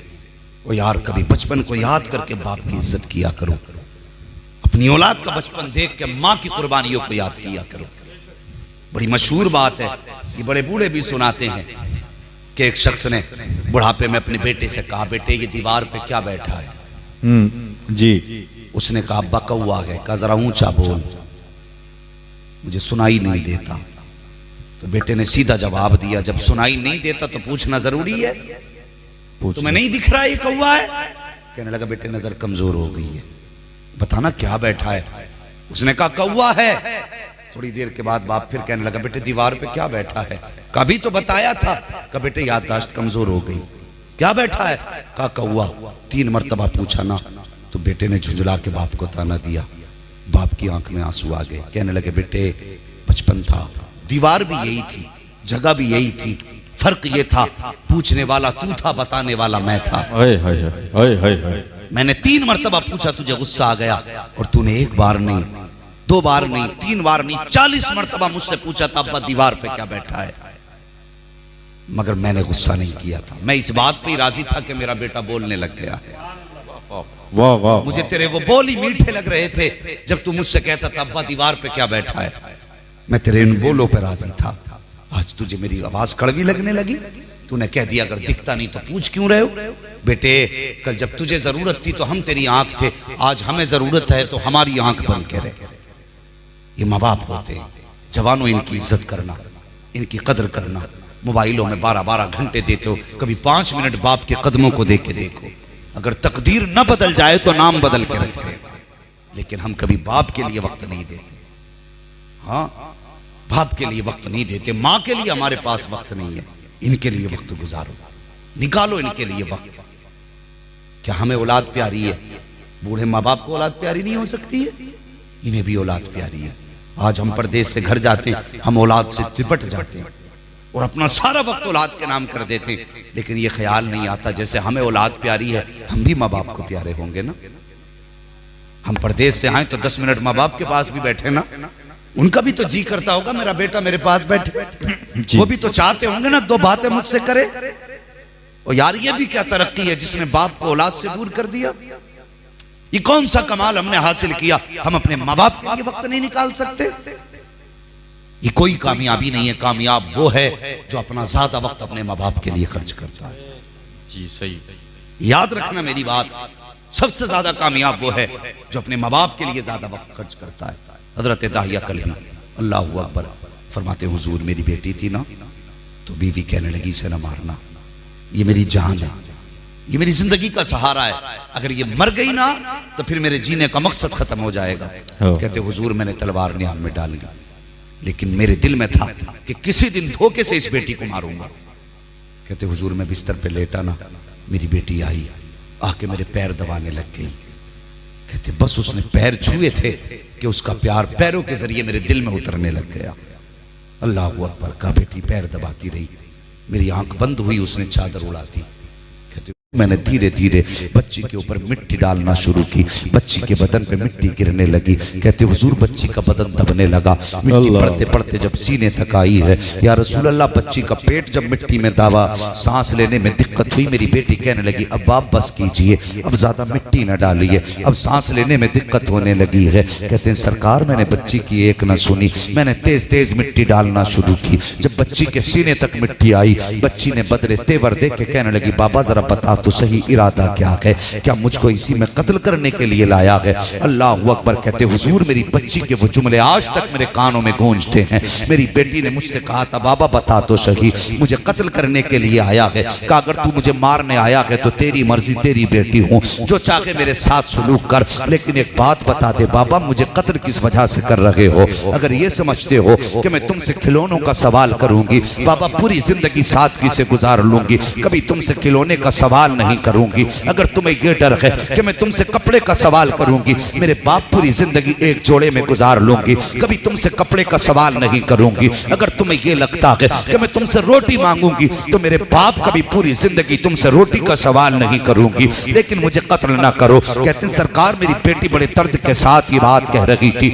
वो यार कभी बचपन को याद करके बाप की इज्जत किया करो, अपनी औलाद का बचपन देख के माँ की कुर्बानियों को याद किया करो। बड़ी मशहूर बात है, ये बड़े बूढ़े भी सुनाते हैं कि एक शख्स ने बुढ़ापे में अपने बेटे से कहा बेटे ये दीवार पे क्या बैठा है? जी। उसने कहा अब्बा कौवा है। कहा जरा ऊंचा बोल, मुझे सुनाई नहीं देता। तो बेटे ने सीधा जवाब दिया जब सुनाई नहीं देता तो पूछना जरूरी है? तुम्हें नहीं दिख रहा ये कौवा है? कहने लगा बेटे नजर कमजोर हो गई है, बताना क्या बैठा है? उसने कहा कौवा है। थोड़ी देर के बाद बाप फिर कहने लगा बेटे दीवार पे क्या बैठा है? कभी तो बताया था। कहा बेटे याददाश्त कमजोर हो गई, क्या बैठा है? कहा कौवा। 3 मरतबा पूछा ना तो बेटे ने झुंझला के बाप को ताना दिया। बाप की आंख में आंसू आ गए। कहने लगे बेटे बचपन था, दीवार भी यही थी, जगह भी यही थी, फर्क ये था पूछने वाला तू था, बताने वाला मैं था। मैंने 3 मरतबा पूछा, तुझे गुस्सा आ गया और तूने 1 बार नहीं, 2 बार नहीं, 3 बार नहीं, 40 मरतबा मुझसे पूछा था अब्बा दीवार पे क्या बैठा है, मगर मैंने गुस्सा नहीं किया था। मैं इस बात पे ही राजी था कि मेरा बेटा बोलने लग गया है। वाह वाह। मुझे तेरे वो बोल ही मीठे लग रहे थे जब तू मुझसे कहता था अब्बा दीवार पे क्या बैठा है। मैं तेरे इन बोलों पे राजी था। आज तुझे मेरी आवाज कड़वी लगने लगी, तूने कह दिया अगर दिखता नहीं तो पूछ क्यों रहे हो? बेटे कल जब तुझे जरूरत थी तो हम तेरी आंख थे, आज हमें जरूरत है तो हमारी आंख बन के रहे। ये माँ बाप होते हैं। जवानों, इनकी इज्जत करना, इनकी कदर करना। मोबाइलों में 12-12 घंटे देते हो, कभी 5 मिनट बाप के कदमों को देख के देखो। अगर तकदीर न बदल जाए तो नाम बदल के रखते हैं, लेकिन हम कभी बाप के लिए वक्त नहीं देते। हाँ, बाप के लिए वक्त नहीं देते, माँ के लिए हमारे पास वक्त नहीं है। इनके लिए वक्त गुजारो, निकालो इनके लिए वक्त। क्या हमें औलाद प्यारी है? बूढ़े माँ बाप को औलाद प्यारी नहीं हो सकती है? इन्हें भी औलाद प्यारी है। आज हम परदेश से घर जाते हैं, हम औलाद से लिपट जाते हैं और अपना सारा वक्त औलाद के नाम कर देते हैं, लेकिन ये ख्याल नहीं आता जैसे हमें औलाद प्यारी है, हम भी माँ बाप को प्यारे होंगे ना। हम परदेश से आए तो 10 मिनट माँ बाप के पास भी बैठे ना, उनका भी तो जी करता होगा मेरा बेटा मेरे पास बैठे। वो भी तो चाहते होंगे ना 2 बातें मुझसे करे। और यार ये भी क्या तरक्की है जिसने बाप को औलाद से दूर कर दिया? ये कौन सा कमाल हमने हासिल किया? हम अपने माँ बाप के लिए वक्त नहीं निकाल सकते। ये कोई कामयाबी नहीं है। कामयाब वो है जो अपना ज्यादा वक्त अपने माँ बाप के लिए खर्च करता है। जी सही। याद रखना मेरी बात, सबसे ज्यादा कामयाब वो है जो अपने माँ बाप के लिए ज्यादा वक्त खर्च करता है। हजरत दाहिया कल्बी अल्लाहू अकबर फरमाते, हुजूर मेरी बेटी थी ना तो बीवी कहने लगी इसे ना मारना, ये मेरी जान है, ये मेरी जिंदगी का सहारा है, अगर ये मर गई ना तो फिर मेरे जीने का मकसद खत्म हो जाएगा। कहते हुजूर मैंने तलवार नियाम में डाल ली, लेकिन मेरे दिल में था कि किसी दिन धोखे से इस बेटी को मारूंगा। कहते हुजूर मैं बिस्तर पे लेटा ना, मेरी बेटी आई, आके मेरे पैर दबाने लग गई। कहते बस उसने पैर छुए थे कि उसका प्यार पैरों के जरिए मेरे दिल में उतरने लग गया। अल्लाह अकबर का बेटी पैर दबाती रही, मेरी आंख बंद हुई, उसने चादर उड़ा दी। कहते मैंने धीरे धीरे बच्ची के ऊपर मिट्टी डालना शुरू की, बच्ची के बदन पे मिट्टी गिरने लगी। कहते हुजूर बच्ची का बदन दबने लगा, मिट्टी पड़ते पड़ते जब सीने तक आई है, या रसूल अल्लाह बच्ची का पेट जब मिट्टी में दबा, सांस लेने में दिक्कत हुई। मेरी बेटी कहने लगी अब आप बस कीजिए, अब ज्यादा मिट्टी न डालिए, अब सांस लेने में दिक्कत होने लगी है। कहते हैं सरकार मैंने बच्ची की एक न सुनी, मैंने तेज तेज मिट्टी डालना शुरू की। जब बच्ची के सीने तक मिट्टी आई, बच्ची ने बदले तेवर देख के कहने लगी बाबा जरा बता तो सही इरादा क्या है, क्या मुझको इसी में कत्ल करने के लिए लाया है? अल्लाह अकबर। कहते हुजूर मेरी बच्ची के वो जुमले आज तक मेरे कानों में गूंजते हैं। मेरी बेटी ने मुझसे कहा था बाबा बता तो सही, मुझे कत्ल करने के लिए आया है? कहा अगर तू मुझे मारने आया है तो तेरी मर्जी, तेरी बेटी हूँ, जो चाहे मेरे साथ सुलूक कर, लेकिन एक बात बता दे बाबा मुझे कत्ल किस वजह से कर रहे हो? अगर ये समझते हो कि मैं तुमसे खिलौनों का सवाल करूंगी, बाबा पूरी जिंदगी सादगी से गुजार लूंगी, कभी तुमसे खिलौने का सवाल नहीं करूंगी। अगर तुम्हें यह डर है कि मैं तुमसे कपड़े का सवाल करूंगी, मेरे बाप पूरी जिंदगी एक जोड़े में गुजार लूंगी, कभी तुमसे कपड़े का सवाल नहीं करूंगी। अगर तुम्हें यह लगता है कि मैं तुमसे रोटी मांगूंगी, तो मेरे बाप कभी पूरी जिंदगी तुमसे रोटी का सवाल नहीं करूंगी, लेकिन मुझे कत्ल ना करो। कहते हैं सरकार मेरी बेटी बड़े दर्द के साथ ये बात कह रही थी,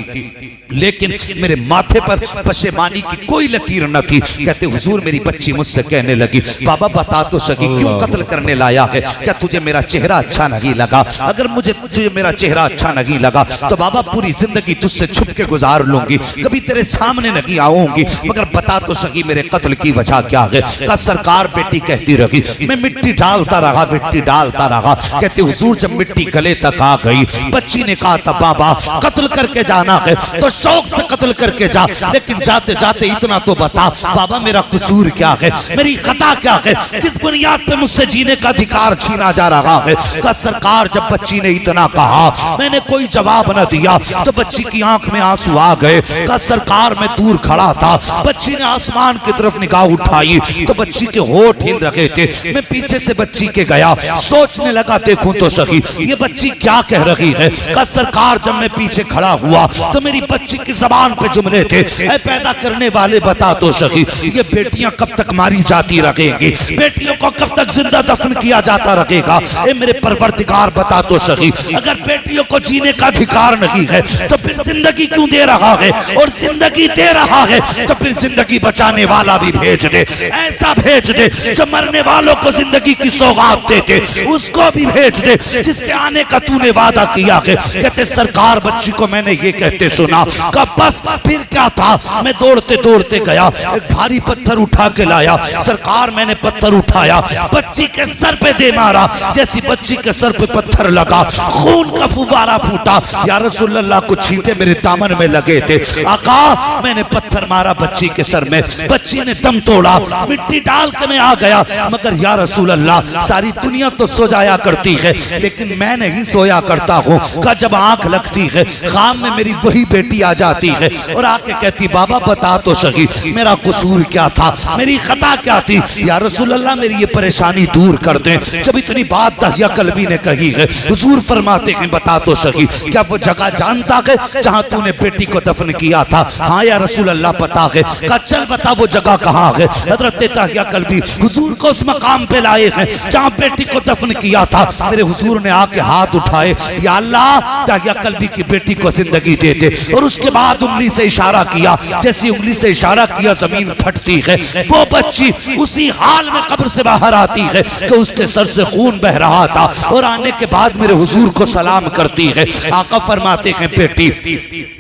लेकिन मेरे माथे पर पशेमानी की कोई लकीर न थी। कहते हुजूर मेरी बच्ची मुझसे कहने लगी बाबा बता तो सकी क्यों कत्ल करने लाया है? क्या तुझे मेरा चेहरा अच्छा नहीं लगा? अगर मुझे तुझे मेरा चेहरा अच्छा नहीं लगा तो बाबा पूरी जिंदगी तुझसे छुप के गुजार लूंगी, कभी तेरे सामने नहीं आऊंगी, मगर बता तो सकी मेरे कत्ल की वजह क्या है? का सरकार बेटी कहती रही, मैं मिट्टी डालता रहा, मिट्टी डालता रहा। कहते हुजूर जब मिट्टी गले तक आ गई, बच्ची ने कहा था बाबा कत्ल करके जाना है तो शौक से कत्ल करके जा, लेकिन जाते जाते इतना तो बता बाबा मेरा कसूर क्या है, मेरी खता क्या है, किस बुनियाद पे मुझसे जीने का अधिकार छीना जा रहा है? का सरकार जब बच्ची ने इतना कहा मैंने कोई जवाब न दिया तो बच्ची की आंख में आंसू आ गए। का सरकार मैं दूर खड़ा था, बच्ची ने आसमान की तरफ निगाह उठाई तो बच्ची के होठ हिल रहे थे। मैं पीछे से बच्ची के गया, सोचने लगा देखूं तो सही ये बच्ची क्या कह रही है। का सरकार जब मैं पीछे खड़ा हुआ तो मेरी बच्ची की जबान पे जुमले थे, ऐ पैदा करने वाले बता तो सही ये बेटियां कब तक मारी जाती रहेंगी, बेटियों को कब तक जिंदा दफन किया जाता रहेगा? ए मेरे परवरदिगार बता तो सही अगर बेटियों को जीने का अधिकार नहीं है तो फिर जिंदगी क्यों दे रहा है? और जिंदगी दे रहा है तो फिर जिंदगी बचाने वाला भी भेज दे, ऐसा भेज दे जो मरने वालों को जिंदगी की सौगात दे दे, उसको भी भेज दे जिसके आने का तूने वादा किया है। कहते सरकार बच्ची को मैंने ये कहते सुना का बस फिर क्या था, मैं दौड़ते दौड़ते गया, एक भारी पत्थर उठा के लाया। सरकार मैंने पत्थर उठाया, बच्ची के सर पे दे मारा। जैसी बच्ची के सर पे पत्थर लगा, खून का फुवारा फूटा। या रसूल अल्लाह, कुछ छींटे मेरे दामन में लगे थे। आका, मैंने पत्थर मारा बच्ची के सर में, बच्ची ने दम तोड़ा, मिट्टी डाल के मैं आ गया। मगर या रसूल अल्लाह, सारी दुनिया तो सो जाया करती है, लेकिन मैं नहीं सोया करता हूँ। का जब आंख लगती है, ख्वाब में मेरी वही बेटी आ जाती है और आके कहती, बाबा बता तो सही, मेरा कसूर क्या था, मेरी खता क्या थी। या रसूल अल्लाह, मेरी ये परेशानी दूर कर दें। जब इतनी बात दहिया कल्बी ने कही है, हुजूर फरमाते हैं, बता तो सही, क्या वो जगह जानता है जहां तूने बेटी को दफन किया था? हाँ या रसूल अल्लाह, पता है। का चल बता वो जगह कहाँ है। हजरत दहिया कल्बी हुजूर को उस मकाम पे लाए हैं जहां बेटी को दफन किया था। मेरे हुजूर ने आके हाथ उठाए, या अल्लाह, दहिया कल्बी की बेटी को जिंदगी दे दे। और उसके बाद उंगली से इशारा किया, जैसी उंगली से इशारा किया जमीन फटती है। वो बच्ची उसी हाल में कब्र से बाहर आती है कि उसके सर से खून बह रहा था, और आने के बाद मेरे हुजूर को सलाम करती है। आका फरमाते हैं, बेटी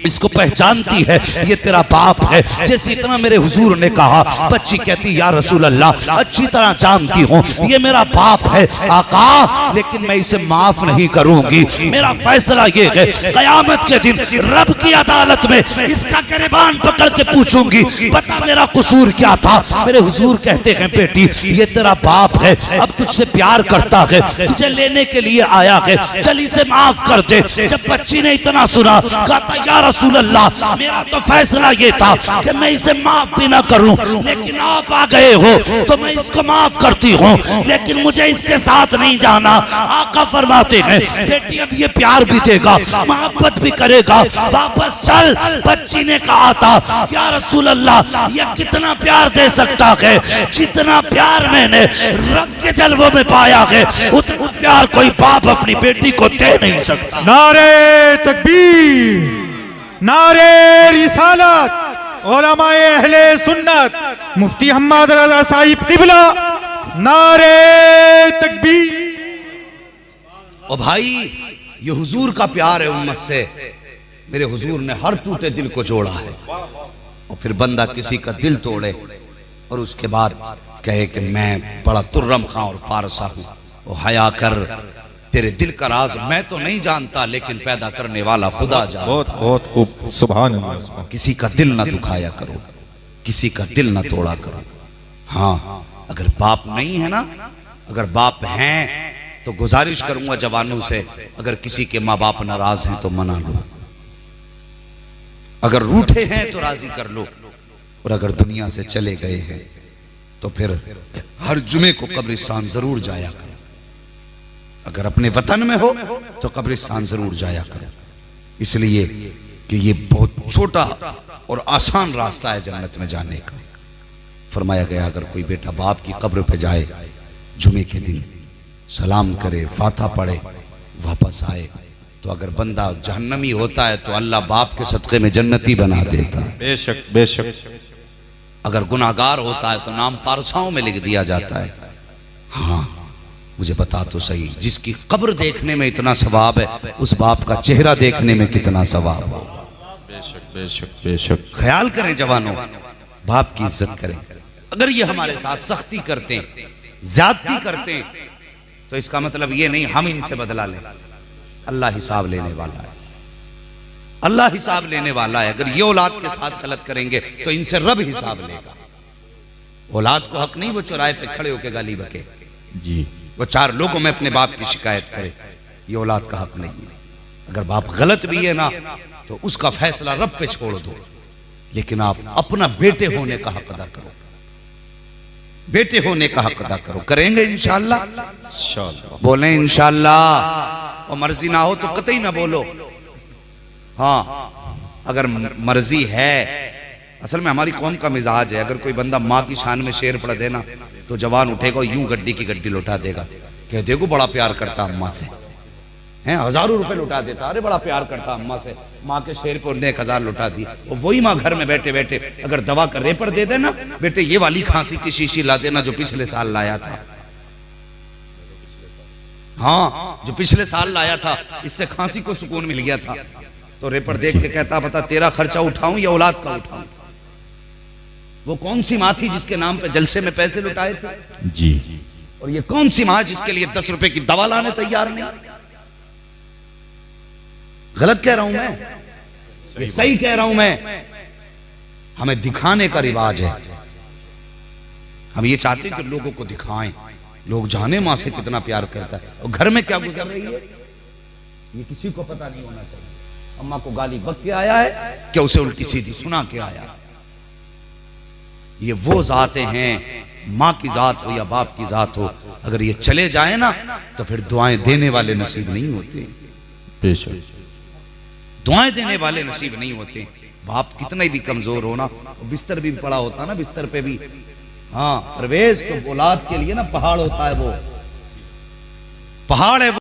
इसको पहचानती है, ये तेरा बाप है। जैसे इतना मेरे हुजूर ने कहा, बच्ची कहती, या रसूल अल्लाह, अच्छी तरह जानती हूँ ये मेरा बाप है आका, लेकिन मैं इसे माफ नहीं करूंगी। मेरा फैसला ये है, कयामत के दिन रब की अदालत में इसका गिरबान पकड़ के पूछूंगी, बता मेरा कसूर क्या था। मेरे हुजूर कहते हैं, बेटी ये तेरा बाप है, अब तुझसे प्यार करता है, तुझे लेने के लिए आया है, चल इसे माफ कर दे। जब बच्ची ने इतना सुना, कहता, या रसूल अल्लाह, मेरा तो फैसला ये था कि मैं इसे माफ भी ना करूं, लेकिन आप आ गए हो तो मैं इसको माफ करती हूँ, लेकिन मुझे इसके साथ नहीं जाना। आका फरमाते हैं, बेटी अब ये प्यार भी देगा, मोहब्बत भी करेगा, वापस चल। बच्ची ने कहा था, या रसूल अल्लाह, ये कितना प्यार दे सकता है, जितना प्यार मैंने रब के जलवों में पाया है, उतना प्यार कोई बाप अपनी बेटी को दे नहीं सकता। नारे तकबीर, नारे रिसालत, उलमाए अहले सुन्नत, मुफ्ती हम्मद रज़ा साहिब क़िबला, नारे तकबीर। ओ भाई, ये हुजूर का प्यार है उम्मत से। मेरे हुजूर ने हर टूटे दिल को जोड़ा है। और फिर बंदा किसी का दिल तोड़े और उसके बाद कहे कि मैं बड़ा तुर्रम खां और पारसा हूं, वो हया कर, तेरे दिल का राज मैं तो नहीं जानता, लेकिन पैदा करने वाला खुदा जानता। बहुत बहुत खूब, सुभान अल्लाह। किसी का दिल ना दुखाया करो, किसी का दिल ना तोड़ा करो। हाँ, अगर बाप नहीं है ना, अगर बाप हैं तो गुजारिश करूंगा जवानों से, अगर किसी के माँ बाप नाराज हैं तो मना लो, अगर रूठे हैं तो राजी कर लो, और अगर दुनिया से चले गए हैं तो फिर हर जुमे को कब्रिस्तान जरूर जाया करो। अगर अपने वतन में हो तो कब्रिस्तान जरूर जाया करो, इसलिए कि ये बहुत छोटा और आसान रास्ता है जन्नत में जाने का। फरमाया गया, अगर कोई बेटा बाप की कब्र पे जाए जुमे के दिन, सलाम करे, फाता पढ़े, वापस आए, तो अगर बंदा जहन्नमी होता है तो अल्लाह बाप के सदक़े में जन्नती बना देता है। बेशक बेशक। अगर गुनाहगार होता है तो नाम पारसाओं में लिख दिया जाता है। हाँ, मुझे बता तो सही, जिसकी कब्र देखने में इतना सवाब है, उस बाप का चेहरा देखने में कितना सवाब होगा। बेशक बेशक बेशक। ख्याल करें जवानों, बाप की इज्जत करें। अगर ये हमारे साथ सख्ती करते हैं, ज्यादती करते हैं, तो इसका मतलब ये नहीं हम इनसे बदला लें। अल्लाह हिसाब लेने वाला है, अल्लाह हिसाब लेने वाला है। अगर ये औलाद के साथ गलत करेंगे तो इनसे रब हिसाब लेगा। औलाद को हक नहीं वो चौराहे पे खड़े होकर गाली बके जी, वो चार लोगों में अपने बाप की शिकायत करे, ये औलाद का हक नहीं है। अगर बाप गलत भी है ना तो उसका फैसला रब पे छोड़ दो, लेकिन आप अपना बेटे होने का हक अदा करो, बेटे होने का हक अदा करो। करेंगे इंशाअल्लाह, बोले इंशाअल्लाह। और मर्जी ना हो तो कतई ना बोलो। हाँ, अगर मर्जी है, असल में हमारी कौम का मिजाज है, अगर कोई बंदा माँ की शान में शेर पढ़ देना तो जवान उठेगा और यूं गड्डी की गड्डी लौटा देगा, कह देखो बड़ा प्यार करता अम्मा से, हैं हजारों रुपए लुटा देता, अरे बड़ा प्यार करता अम्मा से, माँ के शेर पे उन्हें 1000 लुटा दी। और वही माँ घर में बैठे बैठे अगर दवा का रेपर दे देना, बेटे ये वाली खांसी की शीशी ला देना जो पिछले साल लाया था, हाँ जो पिछले साल लाया था, इससे खांसी को सुकून मिल गया था, तो रेपर देख के कहता बता तेरा खर्चा उठाऊं या औलाद का उठाऊं। वो कौन सी माँ थी जिसके नाम पे जलसे में पैसे लुटाए थे जी। और ये कौन सी माँ जिसके लिए 10 रुपए की दवा लाने तैयार नहीं। गलत कह रहा हूं मैं, सही कह रहा हूं मैं। हमें दिखाने का रिवाज है, हम ये चाहते हैं कि लोगों को दिखाएं, लोग जाने माँ से कितना प्यार करता है और घर में क्या गुजर रही है ये किसी को पता नहीं होना चाहिए। अम्मा को गाली बक के आया है क्या उसे उल्टी सीधी सुना के आया। ये वो जातें हैं, माँ की जात हो या बाप की जात हो, अगर ये चले जाए ना तो फिर दुआएं देने वाले नसीब नहीं होते। बेशक दुआएं देने वाले नसीब नहीं होते। बाप कितना भी कमजोर हो ना, बिस्तर भी पड़ा होता ना, बिस्तर पे भी, हाँ परवेज तो औलाद के लिए ना पहाड़ होता है, वो पहाड़ है वो।